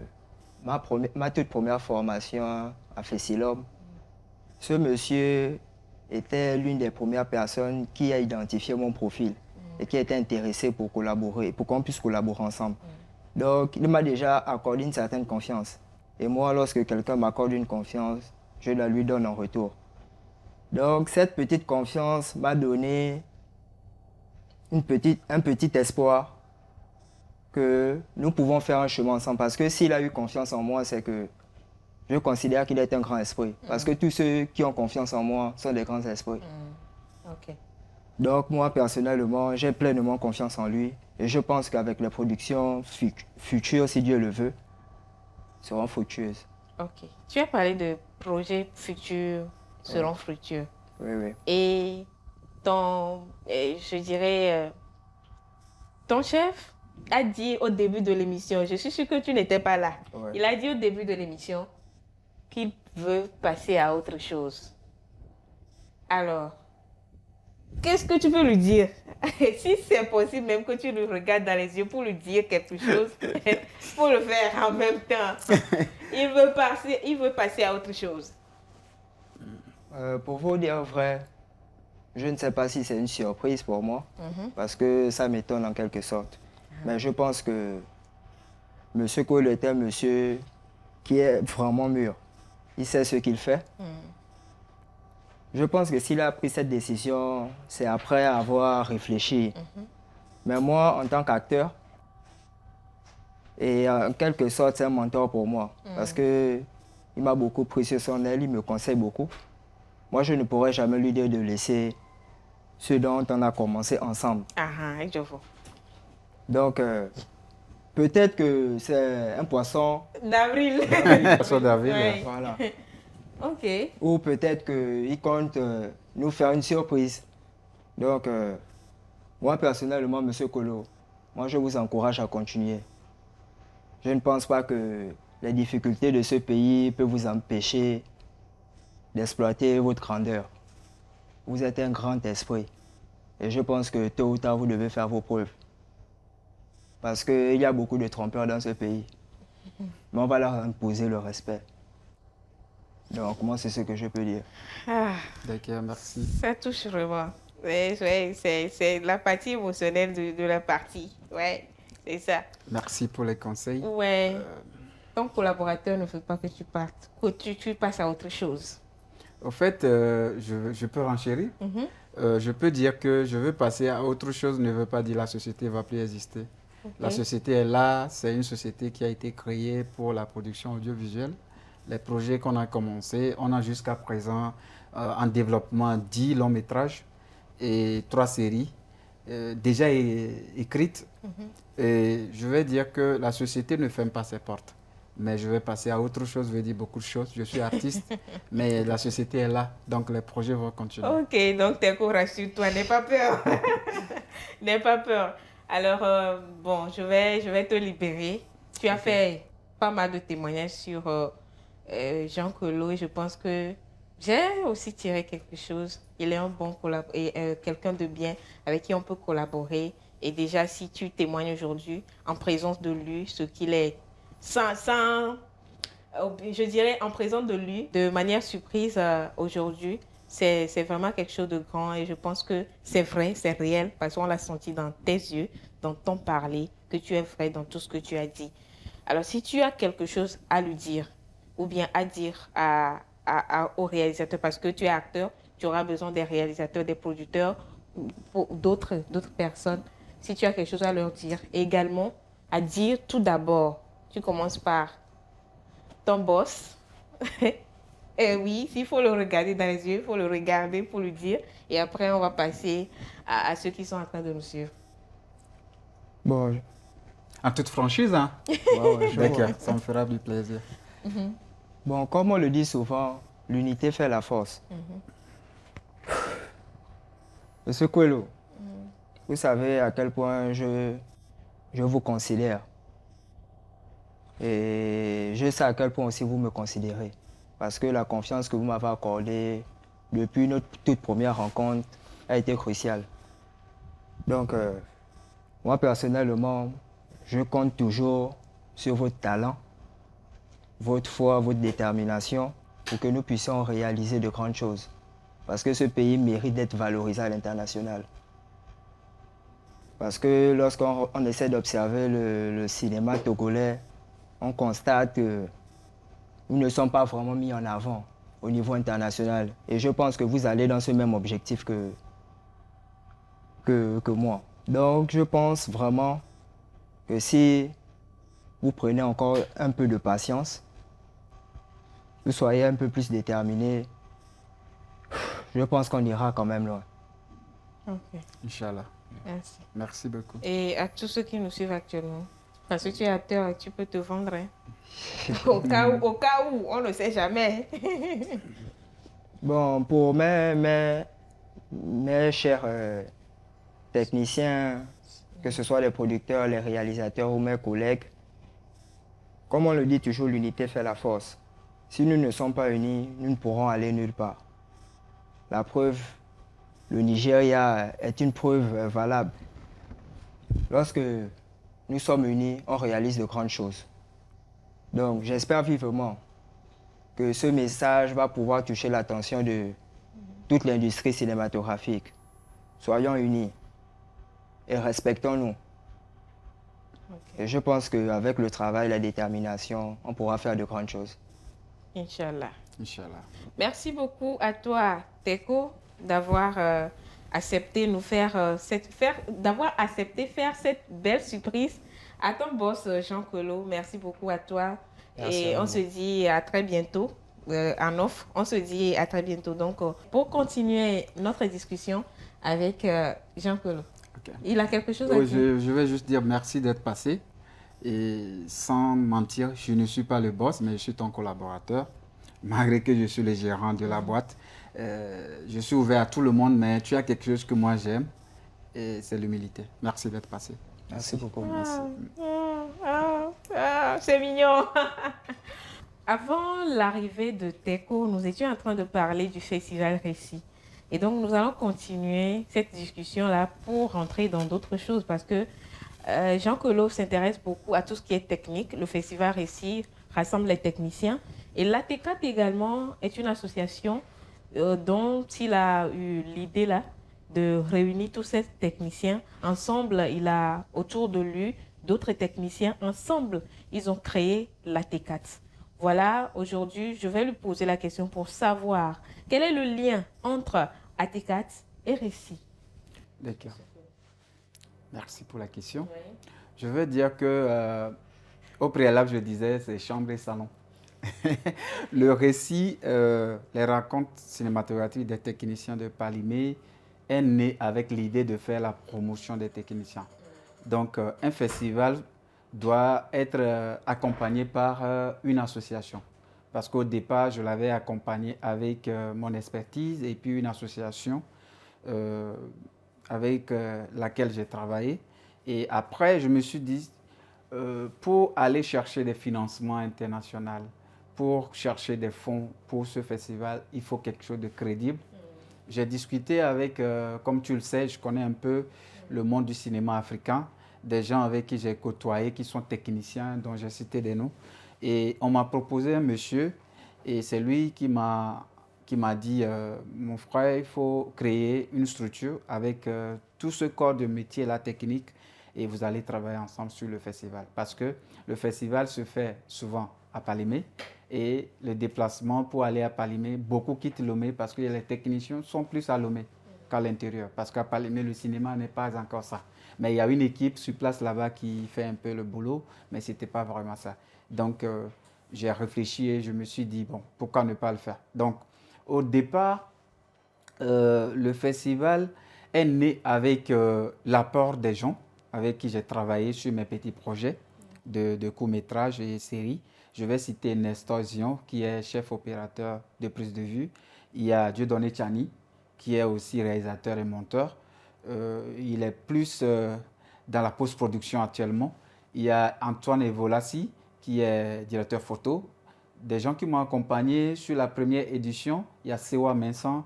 ma toute première formation à Fessilhomme, ce monsieur était l'une des premières personnes qui a identifié mon profil et qui était intéressé pour collaborer, pour qu'on puisse collaborer ensemble. Donc, il m'a déjà accordé une certaine confiance. Et moi, lorsque quelqu'un m'accorde une confiance, je la lui donne en retour. Donc, cette petite confiance m'a donné un petit espoir que nous pouvons faire un chemin ensemble. Parce que s'il a eu confiance en moi, c'est que je considère qu'il est un grand esprit. Parce que tous ceux qui ont confiance en moi sont des grands esprits. Ok. Donc moi, personnellement, j'ai pleinement confiance en lui. Et je pense qu'avec les productions futures, si Dieu le veut, seront fructueuses. Ok. Tu as parlé de projets futurs seront fructueux. Oui, oui. Et je dirais, ton chef a dit au début de l'émission, je suis sûre que tu n'étais pas là. Ouais. Il a dit au début de l'émission qu'il veut passer à autre chose. Alors, qu'est-ce que tu peux lui dire? Si c'est possible même que tu le regardes dans les yeux pour lui dire quelque chose, pour le faire en même temps. Il veut passer à autre chose. Pour vous dire vrai, je ne sais pas si c'est une surprise pour moi, parce que ça m'étonne en quelque sorte. Mais je pense que M. Cole est un monsieur qui est vraiment mûr. Il sait ce qu'il fait. Je pense que s'il a pris cette décision, c'est après avoir réfléchi. Mais moi, en tant qu'acteur, et en quelque sorte, c'est un mentor pour moi. Parce qu'il m'a beaucoup pris sur son aile, il me conseille beaucoup. Moi, je ne pourrais jamais lui dire de laisser ce dont on a commencé ensemble. Je vois. Donc, peut-être que c'est un poisson D'avril. Poisson d'avril. Ouais. Voilà. Ok. Ou peut-être qu'il compte nous faire une surprise. Donc, moi personnellement, M. Colo, moi je vous encourage à continuer. Je ne pense pas que les difficultés de ce pays peuvent vous empêcher d'exploiter votre grandeur. Vous êtes un grand esprit. Et je pense que tôt ou tard, vous devez faire vos preuves. Parce qu'il y a beaucoup de trompeurs dans ce pays. Mais on va leur imposer le respect. Donc, moi, c'est ce que je peux dire. D'accord, merci. Ça touche vraiment. C'est la partie émotionnelle de la partie. Ouais, c'est ça. Merci pour les conseils. Ouais. Ton collaborateur ne veut pas que tu partes, que tu passes à autre chose. Au fait, je peux renchérir. Je peux dire que je veux passer à autre chose ne veut pas dire la société ne va plus exister. Okay. La société est là, c'est une société qui a été créée pour la production audiovisuelle. Les projets qu'on a commencés, on a jusqu'à présent en développement 10 longs métrages et 3 séries déjà écrites. Et je vais dire que la société ne ferme pas ses portes. Mais je vais passer à autre chose, je vais dire beaucoup de choses. Je suis artiste, mais la société est là, donc les projets vont continuer. Ok, donc t'es courageux sur toi, n'aie pas peur. N'aie pas peur. Alors, bon, je vais te libérer. Tu as fait pas mal de témoignages sur Jean Queloz et je pense que j'ai aussi tiré quelque chose. Il est un bon quelqu'un de bien avec qui on peut collaborer. Et déjà, si tu témoignes aujourd'hui en présence de lui, ce qu'il est, je dirais en présence de lui, de manière surprise aujourd'hui, c'est vraiment quelque chose de grand et je pense que c'est vrai, c'est réel parce qu'on l'a senti dans tes yeux, dans ton parler, que tu es vrai dans tout ce que tu as dit. Alors, si tu as quelque chose à lui dire ou bien à dire au réalisateur, parce que tu es acteur, tu auras besoin des réalisateurs, des producteurs, d'autres personnes. Si tu as quelque chose à leur dire, et également à dire tout d'abord, tu commences par ton boss. Et oui, s'il faut le regarder dans les yeux, il faut le regarder pour lui dire. Et après, on va passer à ceux qui sont en train de nous suivre. Bon. En toute franchise, hein? Ouais, d'accord, ça me fera du plaisir. Bon, comme on le dit souvent, l'unité fait la force. Monsieur Queloz, vous savez à quel point je vous considère. Et je sais à quel point aussi vous me considérez. parce que la confiance que vous m'avez accordée depuis notre toute première rencontre a été cruciale. Donc, moi personnellement, je compte toujours sur votre talent, votre foi, votre détermination pour que nous puissions réaliser de grandes choses. Parce que ce pays mérite d'être valorisé à l'international. Parce que lorsqu'on essaie d'observer le cinéma togolais, on constate que nous ne sommes pas vraiment mis en avant au niveau international. Et je pense que vous allez dans ce même objectif que moi. Donc je pense vraiment que si vous prenez encore un peu de patience, vous soyez un peu plus déterminés, je pense qu'on ira quand même loin. Ok, Inch'Allah. merci. Merci beaucoup. Et à tous ceux qui nous suivent actuellement, parce que tu es acteur et tu peux te vendre. Hein. Au cas où, on ne sait jamais. Bon, pour mes chers techniciens, que ce soit les producteurs, les réalisateurs ou mes collègues, comme on le dit toujours, l'unité fait la force. Si nous ne sommes pas unis, nous ne pourrons aller nulle part. La preuve, le Nigeria est une preuve valable. Lorsque nous sommes unis, on réalise de grandes choses. Donc j'espère vivement que ce message va pouvoir toucher l'attention de toute l'industrie cinématographique. Soyons unis et respectons-nous. Okay. Et je pense qu'avec le travail, la détermination, on pourra faire de grandes choses. Inch'Allah. Inch'Allah. Merci beaucoup à toi, Teko, d'avoir accepté d'avoir accepté faire cette belle surprise à ton boss Jean Colo. Merci beaucoup à toi. Merci et à on vous. se dit à très bientôt en offre. On se dit à très bientôt. Donc, pour continuer notre discussion avec Jean Colo. Ok. Il a quelque chose à Oui, dire. je vais juste dire merci d'être passé. Et sans mentir, je ne suis pas le boss, mais je suis ton collaborateur. Malgré que je suis le gérant de la boîte, je suis ouvert à tout le monde, mais tu as quelque chose que moi j'aime, et c'est l'humilité. Merci d'être passé. Merci beaucoup. Merci. C'est mignon. Avant l'arrivée de Teko, nous étions en train de parler du festival Récit. Et donc, nous allons continuer cette discussion-là pour rentrer dans d'autres choses parce que Jean Colo s'intéresse beaucoup à tout ce qui est technique. Le festival Récit rassemble les techniciens. Et l'ATCAT également est une association dont il a eu l'idée là de réunir tous ces techniciens ensemble. Il a autour de lui d'autres techniciens. Ensemble, ils ont créé l'ATCAT. Voilà, aujourd'hui, je vais lui poser la question pour savoir quel est le lien entre ATCAT et Récit. D'accord. Merci pour la question. Oui. Je veux dire que, au préalable, je disais, c'est chambre et salon. Le récit, les rencontres cinématographiques des techniciens de Palimé est né avec l'idée de faire la promotion des techniciens. Donc, un festival doit être accompagné par une association. Parce qu'au départ, je l'avais accompagné avec mon expertise et puis une association avec laquelle j'ai travaillé. Et après, je me suis dit, pour aller chercher des financements internationaux, pour chercher des fonds pour ce festival, il faut quelque chose de crédible. J'ai discuté avec, comme tu le sais, je connais un peu le monde du cinéma africain, des gens avec qui j'ai côtoyé, qui sont techniciens, dont j'ai cité des noms. Et on m'a proposé un monsieur, et c'est lui qui m'a dit, mon frère, il faut créer une structure avec tout ce corps de métier, la technique, et vous allez travailler ensemble sur le festival. Parce que le festival se fait souvent à Palimé, et le déplacement pour aller à Palimé, beaucoup quittent Lomé parce que les techniciens sont plus à Lomé qu'à l'intérieur. Parce qu'à Palimé, le cinéma n'est pas encore ça. Mais il y a une équipe sur place là-bas qui fait un peu le boulot, mais ce n'était pas vraiment ça. Donc, j'ai réfléchi et je me suis dit, bon, pourquoi ne pas le faire? Donc, au départ, le festival est né avec l'apport des gens avec qui j'ai travaillé sur mes petits projets de courts-métrages et séries. Je vais citer Nestor Zion, qui est chef opérateur de prise de vue. Il y a Dieudonné Tchani, qui est aussi réalisateur et monteur. Il est plus dans la post-production actuellement. Il y a Antoine Evolassi, qui est directeur photo. des gens qui m'ont accompagné sur la première édition. Il y a Sewa Vincent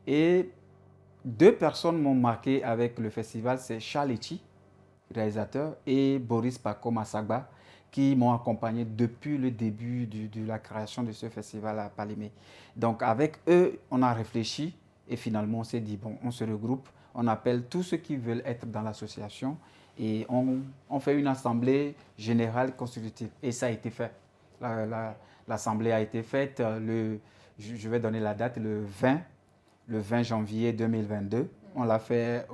et 2 personnes m'ont marqué avec le festival, c'est Charles Echi, réalisateur, et Boris Paco Massagba, qui m'ont accompagné depuis le début de la création de ce festival à Palimé. Donc avec eux, on a réfléchi et finalement on s'est dit, bon, on se regroupe, on appelle tous ceux qui veulent être dans l'association et on fait une assemblée générale constitutive. Et ça a été fait. L'assemblée a été faite, je vais donner la date, le 20 janvier 2022. On l'a fait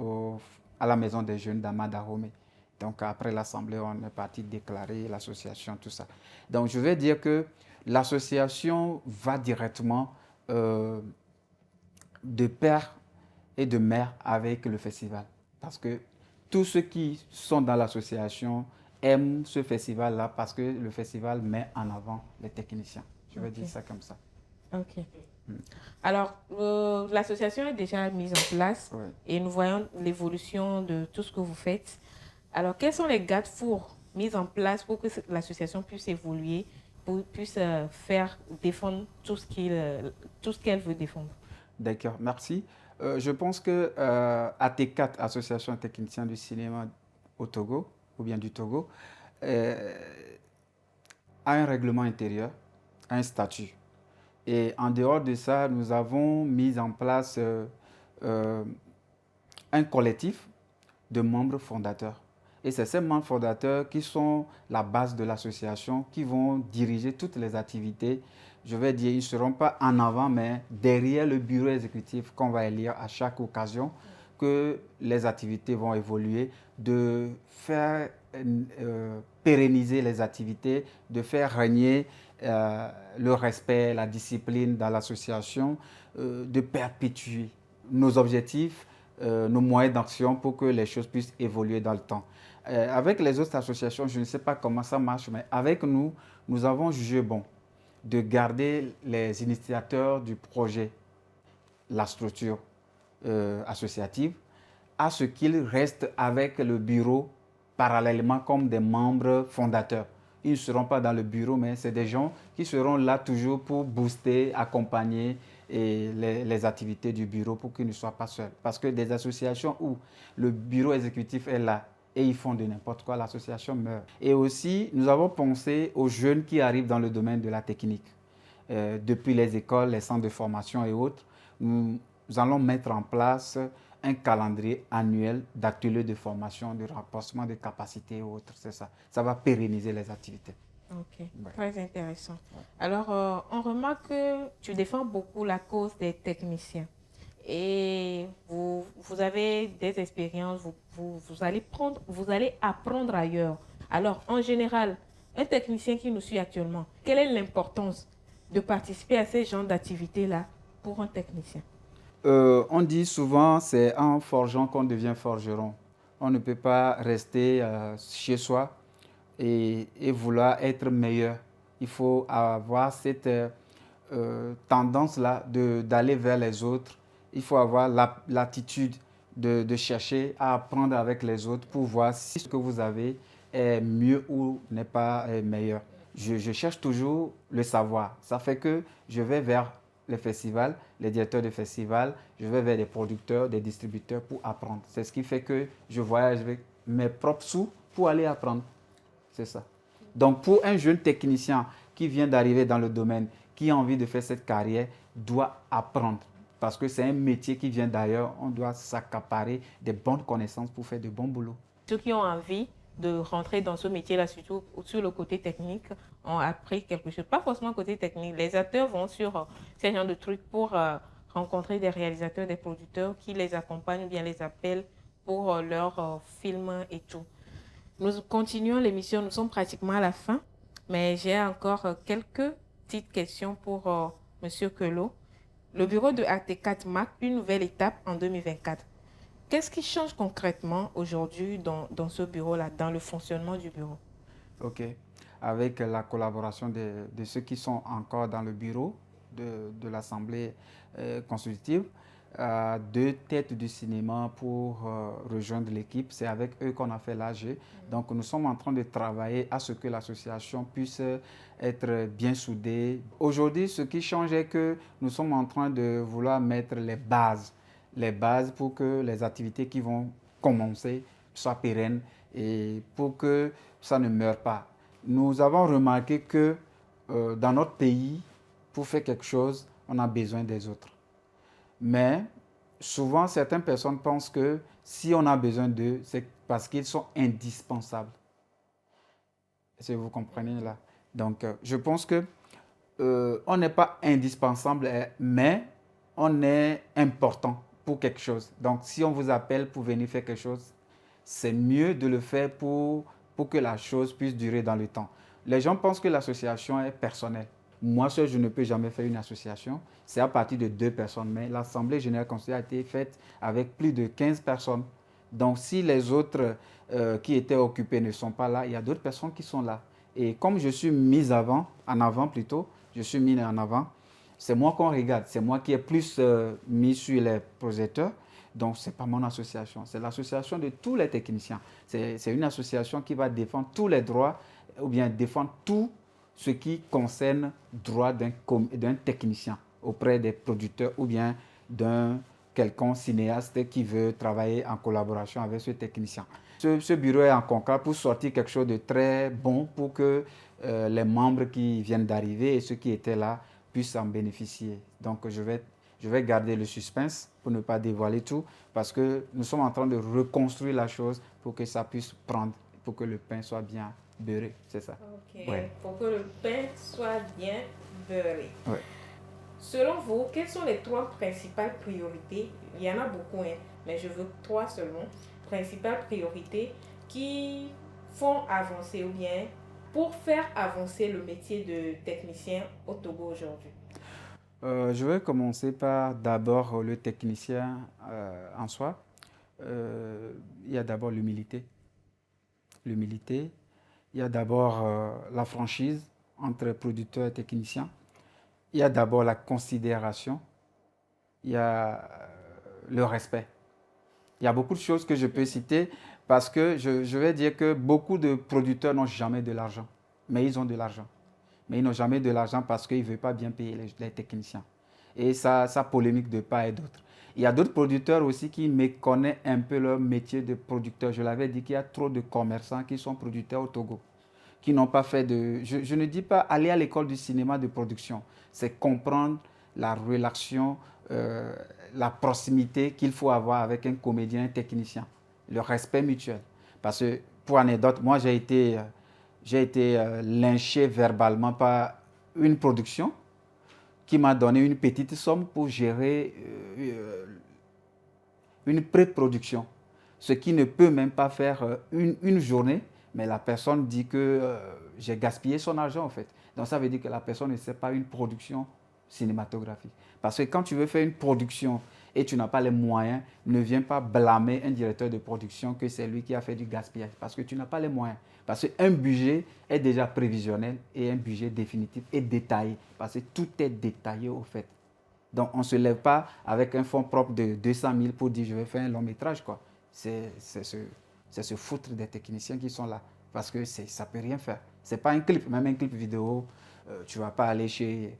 à la Maison des Jeunes d'Amadaromé. Donc après l'assemblée, on est parti déclarer l'association, tout ça. Donc je vais dire que l'association va directement de pair et de mère avec le festival. Parce que tous ceux qui sont dans l'association aiment ce festival-là parce que le festival met en avant les techniciens. Je vais dire ça comme ça. Ok. Alors, l'association est déjà mise en place et nous voyons l'évolution de tout ce que vous faites. Alors, quels sont les garde-fours mis en place pour que l'association puisse évoluer, puisse faire défendre tout ce qu'elle veut défendre? D'accord, merci. Je pense que AT4, Association technicien du cinéma au Togo, ou bien du Togo, a un règlement intérieur, un statut. Et en dehors de ça, nous avons mis en place un collectif de membres fondateurs. Et c'est ces membres fondateurs qui sont la base de l'association, qui vont diriger toutes les activités. Je vais dire, ils ne seront pas en avant, mais derrière le bureau exécutif qu'on va élire à chaque occasion, que les activités vont évoluer, de faire pérenniser les activités, de faire régner le respect, la discipline dans l'association, de perpétuer nos objectifs, nos moyens d'action pour que les choses puissent évoluer dans le temps. Avec les autres associations, je ne sais pas comment ça marche, mais avec nous, nous avons jugé bon de garder les initiateurs du projet, la structure associative, à ce qu'ils restent avec le bureau parallèlement comme des membres fondateurs. Ils ne seront pas dans le bureau, mais c'est des gens qui seront là toujours pour booster, accompagner les activités du bureau pour qu'ils ne soient pas seuls. Parce que des associations où le bureau exécutif est là et ils font de n'importe quoi, l'association meurt. Et aussi, nous avons pensé aux jeunes qui arrivent dans le domaine de la technique. Depuis les écoles, les centres de formation et autres, nous allons mettre en place un calendrier annuel d'ateliers de formation, de renforcement de capacités et autres. C'est ça. Ça va pérenniser les activités. Ok, très intéressant. Alors, on remarque que tu défends beaucoup la cause des techniciens. Et vous avez des expériences, vous allez apprendre ailleurs. Alors, en général, un technicien qui nous suit actuellement, quelle est l'importance de participer à ces genres d'activités-là pour un technicien? On dit souvent, c'est en forgeant qu'on devient forgeron. On ne peut pas rester chez soi et vouloir être meilleur. Il faut avoir cette tendance-là d'aller vers les autres. Il faut avoir l'attitude de chercher à apprendre avec les autres pour voir si ce que vous avez est mieux ou n'est pas meilleur. Je cherche toujours le savoir. Ça fait que je vais vers les festivals, les directeurs de festivals, je vais vers des producteurs, des distributeurs pour apprendre. C'est ce qui fait que je voyage avec mes propres sous pour aller apprendre. C'est ça. Donc pour un jeune technicien qui vient d'arriver dans le domaine, qui a envie de faire cette carrière, doit apprendre. Parce que c'est un métier qui vient d'ailleurs, on doit s'accaparer des bonnes connaissances pour faire de bons boulots. Ceux qui ont envie de rentrer dans ce métier-là, surtout sur le côté technique, ont appris quelque chose. Pas forcément côté technique. Les acteurs vont sur ces genres de trucs pour rencontrer des réalisateurs, des producteurs qui les accompagnent ou bien les appellent pour leurs films et tout. Nous continuons l'émission, nous sommes pratiquement à la fin, mais j'ai encore quelques petites questions pour Monsieur Queloz. Le bureau de AT4 marque une nouvelle étape en 2024. Qu'est-ce qui change concrètement aujourd'hui dans ce bureau-là, dans le fonctionnement du bureau? OK. Avec la collaboration de ceux qui sont encore dans le bureau de l'Assemblée constitutive, 2 têtes du cinéma pour rejoindre l'équipe. C'est avec eux qu'on a fait l'AG. Donc nous sommes en train de travailler à ce que l'association puisse être bien soudée. Aujourd'hui, ce qui change est que nous sommes en train de vouloir mettre les bases pour que les activités qui vont commencer soient pérennes et pour que ça ne meure pas. Nous avons remarqué que dans notre pays, pour faire quelque chose, on a besoin des autres. Mais souvent, certaines personnes pensent que si on a besoin d'eux, c'est parce qu'ils sont indispensables. Est-ce que vous comprenez là? Donc, je pense que on n'est pas indispensable, mais on est important pour quelque chose. Donc, si on vous appelle pour venir faire quelque chose, c'est mieux de le faire pour que la chose puisse durer dans le temps. Les gens pensent que l'association est personnelle. Moi seul, je ne peux jamais faire une association. C'est à partir de 2 personnes. Mais l'Assemblée générale constituée a été faite avec plus de 15 personnes. Donc, si les autres qui étaient occupés ne sont pas là, il y a d'autres personnes qui sont là. Et comme je suis mis en avant plutôt, je suis mis en avant, c'est moi qu'on regarde. C'est moi qui ai plus mis sur les projecteurs. Donc, ce n'est pas mon association. C'est l'association de tous les techniciens. C'est une association qui va défendre tous les droits ou bien défendre tout ce qui concerne le droit d'un technicien auprès des producteurs ou bien d'un quelconque cinéaste qui veut travailler en collaboration avec ce technicien. Ce bureau est en conclave pour sortir quelque chose de très bon pour que les membres qui viennent d'arriver et ceux qui étaient là puissent en bénéficier. Donc, je vais garder le suspense pour ne pas dévoiler tout parce que nous sommes en train de reconstruire la chose pour que ça puisse prendre, pour que le pain soit bien beurré, c'est ça. Ok, Ouais. pour que le pain soit bien beurré. Ouais. Selon vous, quelles sont les 3 principales priorités? Il y en a beaucoup, hein, mais je veux 3 seulement. Principales priorités qui font avancer ou bien pour faire avancer le métier de technicien au Togo aujourd'hui. Je vais commencer par d'abord le technicien en soi. Il y a d'abord l'humilité. L'humilité. Il y a d'abord la franchise entre producteurs et techniciens. Il y a d'abord la considération. Il y a le respect. Il y a beaucoup de choses que je peux citer parce que je vais dire que beaucoup de producteurs n'ont jamais de l'argent, mais ils ont de l'argent. Mais ils n'ont jamais de l'argent parce qu'ils ne veulent pas bien payer les techniciens. Et ça polémique de part et d'autre. Il y a d'autres producteurs aussi qui méconnaissent un peu leur métier de producteur. Je l'avais dit qu'il y a trop de commerçants qui sont producteurs au Togo, qui n'ont pas fait de... Je ne dis pas aller à l'école du cinéma de production. C'est comprendre la relation, la proximité qu'il faut avoir avec un comédien, un technicien. Le respect mutuel. Parce que, pour anecdote, moi j'ai été lynché verbalement par une production qui m'a donné une petite somme pour gérer une pré-production. Ce qui ne peut même pas faire une journée, mais la personne dit que j'ai gaspillé son argent en fait. Donc ça veut dire que la personne ne sait pas une production cinématographique. Parce que quand tu veux faire une production et tu n'as pas les moyens, ne viens pas blâmer un directeur de production que c'est lui qui a fait du gaspillage. Parce que tu n'as pas les moyens. Parce qu'un budget est déjà prévisionnel et un budget définitif est détaillé. Parce que tout est détaillé au fait. Donc on ne se lève pas avec un fonds propre de 200 000 pour dire je vais faire un long métrage, quoi. C'est se foutre des techniciens qui sont là. Parce que ça ne peut rien faire. Ce n'est pas un clip, même un clip vidéo. Tu ne vas pas aller chez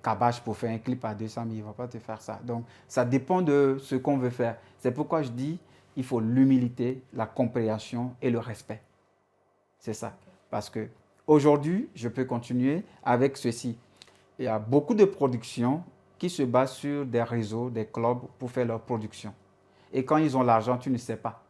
Kabash pour faire un clip à 200 000, il ne va pas te faire ça. Donc ça dépend de ce qu'on veut faire. C'est pourquoi je dis il faut l'humilité, la compréhension et le respect. C'est ça. Parce qu'aujourd'hui, je peux continuer avec ceci. Il y a beaucoup de productions qui se basent sur des réseaux, des clubs pour faire leur production. Et quand ils ont l'argent, tu ne sais pas.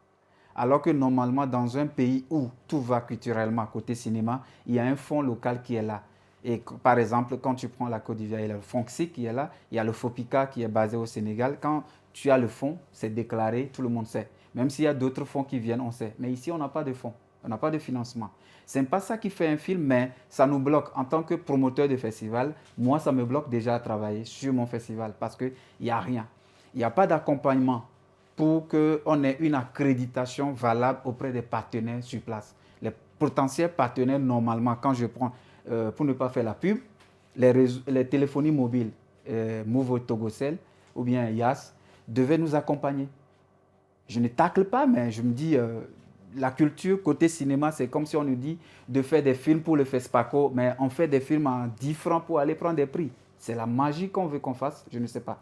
Alors que normalement, dans un pays où tout va culturellement, côté cinéma, il y a un fonds local qui est là. Et par exemple, quand tu prends la Côte d'Ivoire, il y a le fonds XI qui est là, il y a le FOPICA qui est basé au Sénégal. Quand tu as le fonds, c'est déclaré, tout le monde sait. Même s'il y a d'autres fonds qui viennent, on sait. Mais ici, on n'a pas de fonds, on n'a pas de financement. Ce n'est pas ça qui fait un film, mais ça nous bloque. En tant que promoteur de festival, moi, ça me bloque déjà à travailler sur mon festival parce qu'il n'y a rien. Il n'y a pas d'accompagnement pour qu'on ait une accréditation valable auprès des partenaires sur place. Les potentiels partenaires, normalement, quand je prends, pour ne pas faire la pub, les téléphonies mobiles, Movo Togocel ou bien YAS, devait nous accompagner. Je ne tacle pas, mais je me dis, la culture côté cinéma, c'est comme si on nous dit de faire des films pour le FESPACO, mais on fait des films à 10 francs pour aller prendre des prix. C'est la magie qu'on veut qu'on fasse, je ne sais pas.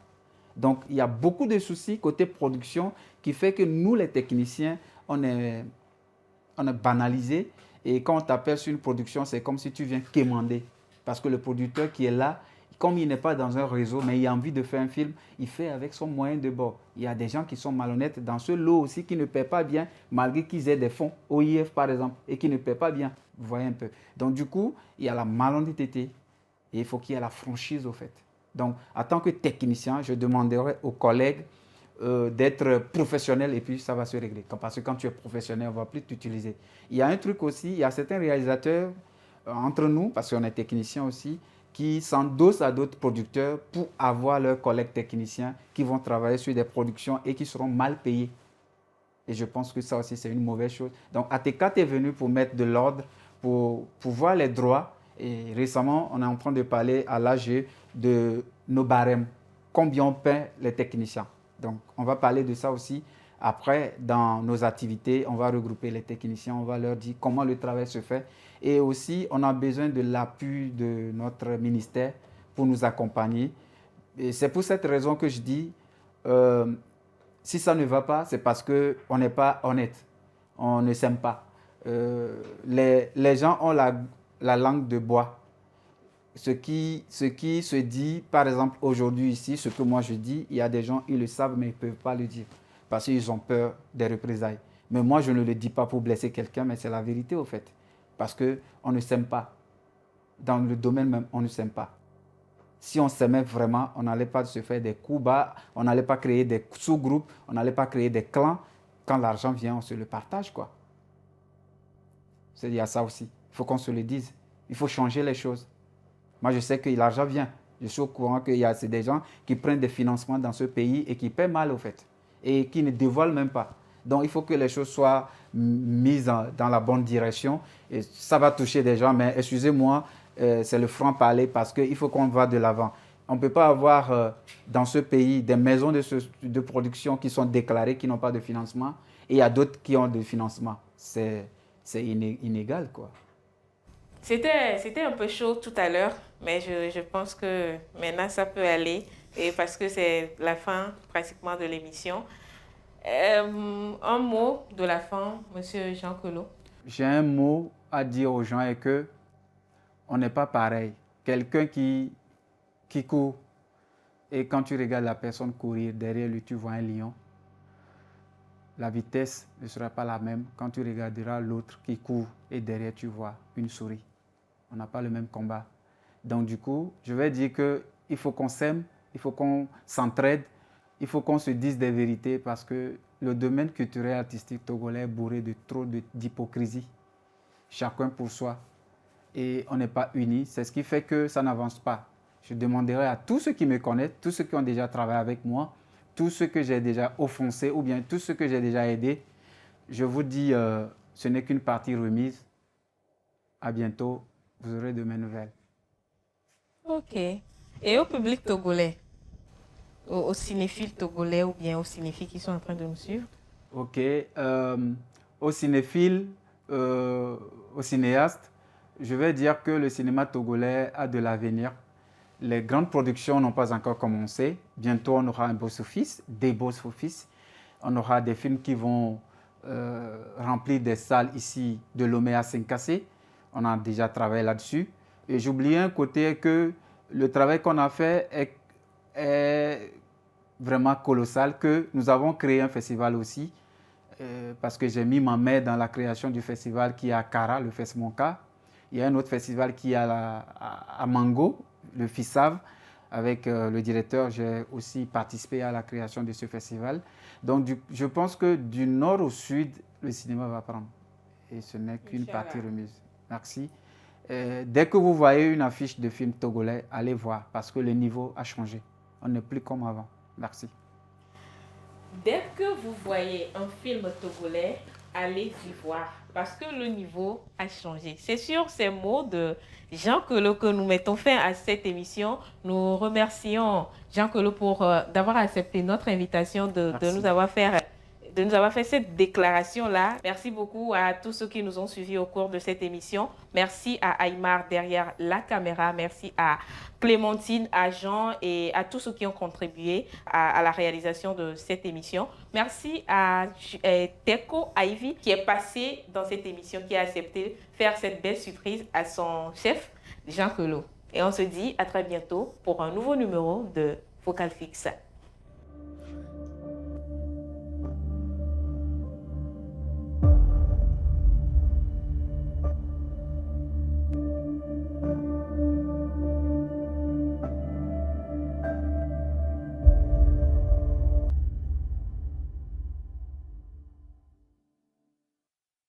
Donc, il y a beaucoup de soucis côté production qui fait que nous, les techniciens, on est banalisé. Et quand on t'appelle sur une production, c'est comme si tu viens quémander. Parce que le producteur qui est là, comme il n'est pas dans un réseau, mais il a envie de faire un film, il fait avec son moyen de bord. Il y a des gens qui sont malhonnêtes dans ce lot aussi, qui ne paient pas bien, malgré qu'ils aient des fonds, OIF par exemple, et qui ne paient pas bien. Vous voyez un peu. Donc du coup, il y a la malhonnêteté et il faut qu'il y ait la franchise au fait. Donc, en tant que technicien, je demanderai aux collègues d'être professionnels et puis ça va se régler. Parce que quand tu es professionnel, on ne va plus t'utiliser. Il y a un truc aussi, il y a certains réalisateurs entre nous, parce qu'on est techniciens aussi, qui s'endossent à d'autres producteurs pour avoir leurs collègues techniciens qui vont travailler sur des productions et qui seront mal payés. Et je pense que ça aussi, c'est une mauvaise chose. Donc, ATK est venu pour mettre de l'ordre, pour voir les droits. Et récemment, on est en train de parler à l'AG de nos barèmes, combien on paie les techniciens. Donc, on va parler de ça aussi. Après, dans nos activités, on va regrouper les techniciens, on va leur dire comment le travail se fait. Et aussi, on a besoin de l'appui de notre ministère pour nous accompagner. Et c'est pour cette raison que je dis, si ça ne va pas, c'est parce qu'on n'est pas honnête. On ne s'aime pas. Les gens ont la langue de bois. Ce qui se dit, par exemple, aujourd'hui ici, ce que moi je dis, il y a des gens, ils le savent, mais ils ne peuvent pas le dire parce qu'ils ont peur des représailles. Mais moi, je ne le dis pas pour blesser quelqu'un, mais c'est la vérité au fait. Parce qu'on ne s'aime pas. Dans le domaine même, on ne s'aime pas. Si on s'aimait vraiment, on n'allait pas se faire des coups bas, on n'allait pas créer des sous-groupes, on n'allait pas créer des clans. Quand l'argent vient, on se le partage, quoi. Il y a ça aussi. Il faut qu'on se le dise. Il faut changer les choses. Moi, je sais que l'argent vient. Je suis au courant qu'il y a des gens qui prennent des financements dans ce pays et qui paient mal, au fait, et qui ne dévoilent même pas. Donc, il faut que les choses soient mises dans la bonne direction. Et ça va toucher des gens, mais excusez-moi, c'est le franc-parler parce qu'il faut qu'on va de l'avant. On ne peut pas avoir dans ce pays des maisons de production qui sont déclarées, qui n'ont pas de financement, et il y a d'autres qui ont des financements. C'est inégal, quoi. C'était un peu chaud tout à l'heure, mais je pense que maintenant ça peut aller, et parce que c'est la fin pratiquement de l'émission. Un mot de la fin, Monsieur Jean Collot. J'ai un mot à dire aux gens et que on n'est pas pareil. Quelqu'un qui court et quand tu regardes la personne courir, derrière lui tu vois un lion. La vitesse ne sera pas la même quand tu regarderas l'autre qui court et derrière tu vois une souris. On n'a pas le même combat. Donc du coup, je vais dire qu'il faut qu'on s'aime, il faut qu'on s'entraide, il faut qu'on se dise des vérités parce que le domaine culturel et artistique togolais est bourré de trop d'hypocrisie. Chacun pour soi. Et on n'est pas unis. C'est ce qui fait que ça n'avance pas. Je demanderai à tous ceux qui me connaissent, tous ceux qui ont déjà travaillé avec moi, tous ceux que j'ai déjà offensés ou bien tous ceux que j'ai déjà aidés, je vous dis, ce n'est qu'une partie remise. À bientôt, vous aurez de mes nouvelles. Ok. Et au public togolais, aux cinéphiles togolais ou bien aux cinéphiles qui sont en train de nous suivre? Ok. Aux cinéphiles, aux cinéastes, je vais dire que le cinéma togolais a de l'avenir. Les grandes productions n'ont pas encore commencé. Bientôt, on aura un box-office, des box-office. On aura des films qui vont remplir des salles ici de Lomé à Saint-Cassé. On a déjà travaillé là-dessus. Et j'oublie un côté que le travail qu'on a fait est vraiment colossal, que nous avons créé un festival aussi, parce que j'ai mis ma main dans la création du festival qui est à Kara, le Fesmonka. Il y a un autre festival qui est à Mango, le FISAV. Avec le directeur, j'ai aussi participé à la création de ce festival. Donc, je pense que du nord au sud, le cinéma va prendre. Et ce n'est qu'une partie remise. Merci. Dès que vous voyez une affiche de film togolais, allez voir, parce que le niveau a changé. On n'est plus comme avant. Merci. Dès que vous voyez un film togolais, allez y voir parce que le niveau a changé. C'est sur ces mots de Jean Colo que nous mettons fin à cette émission. Nous remercions Jean Colo pour d'avoir accepté notre invitation, de nous avoir fait cette déclaration-là. Merci beaucoup à tous ceux qui nous ont suivis au cours de cette émission. Merci à Aymar derrière la caméra. Merci à Clémentine, à Jean et à tous ceux qui ont contribué à la réalisation de cette émission. Merci à Teko Ivy qui est passé dans cette émission, qui a accepté de faire cette belle surprise à son chef, Jean Colo. Et on se dit à très bientôt pour un nouveau numéro de Focal Fixe.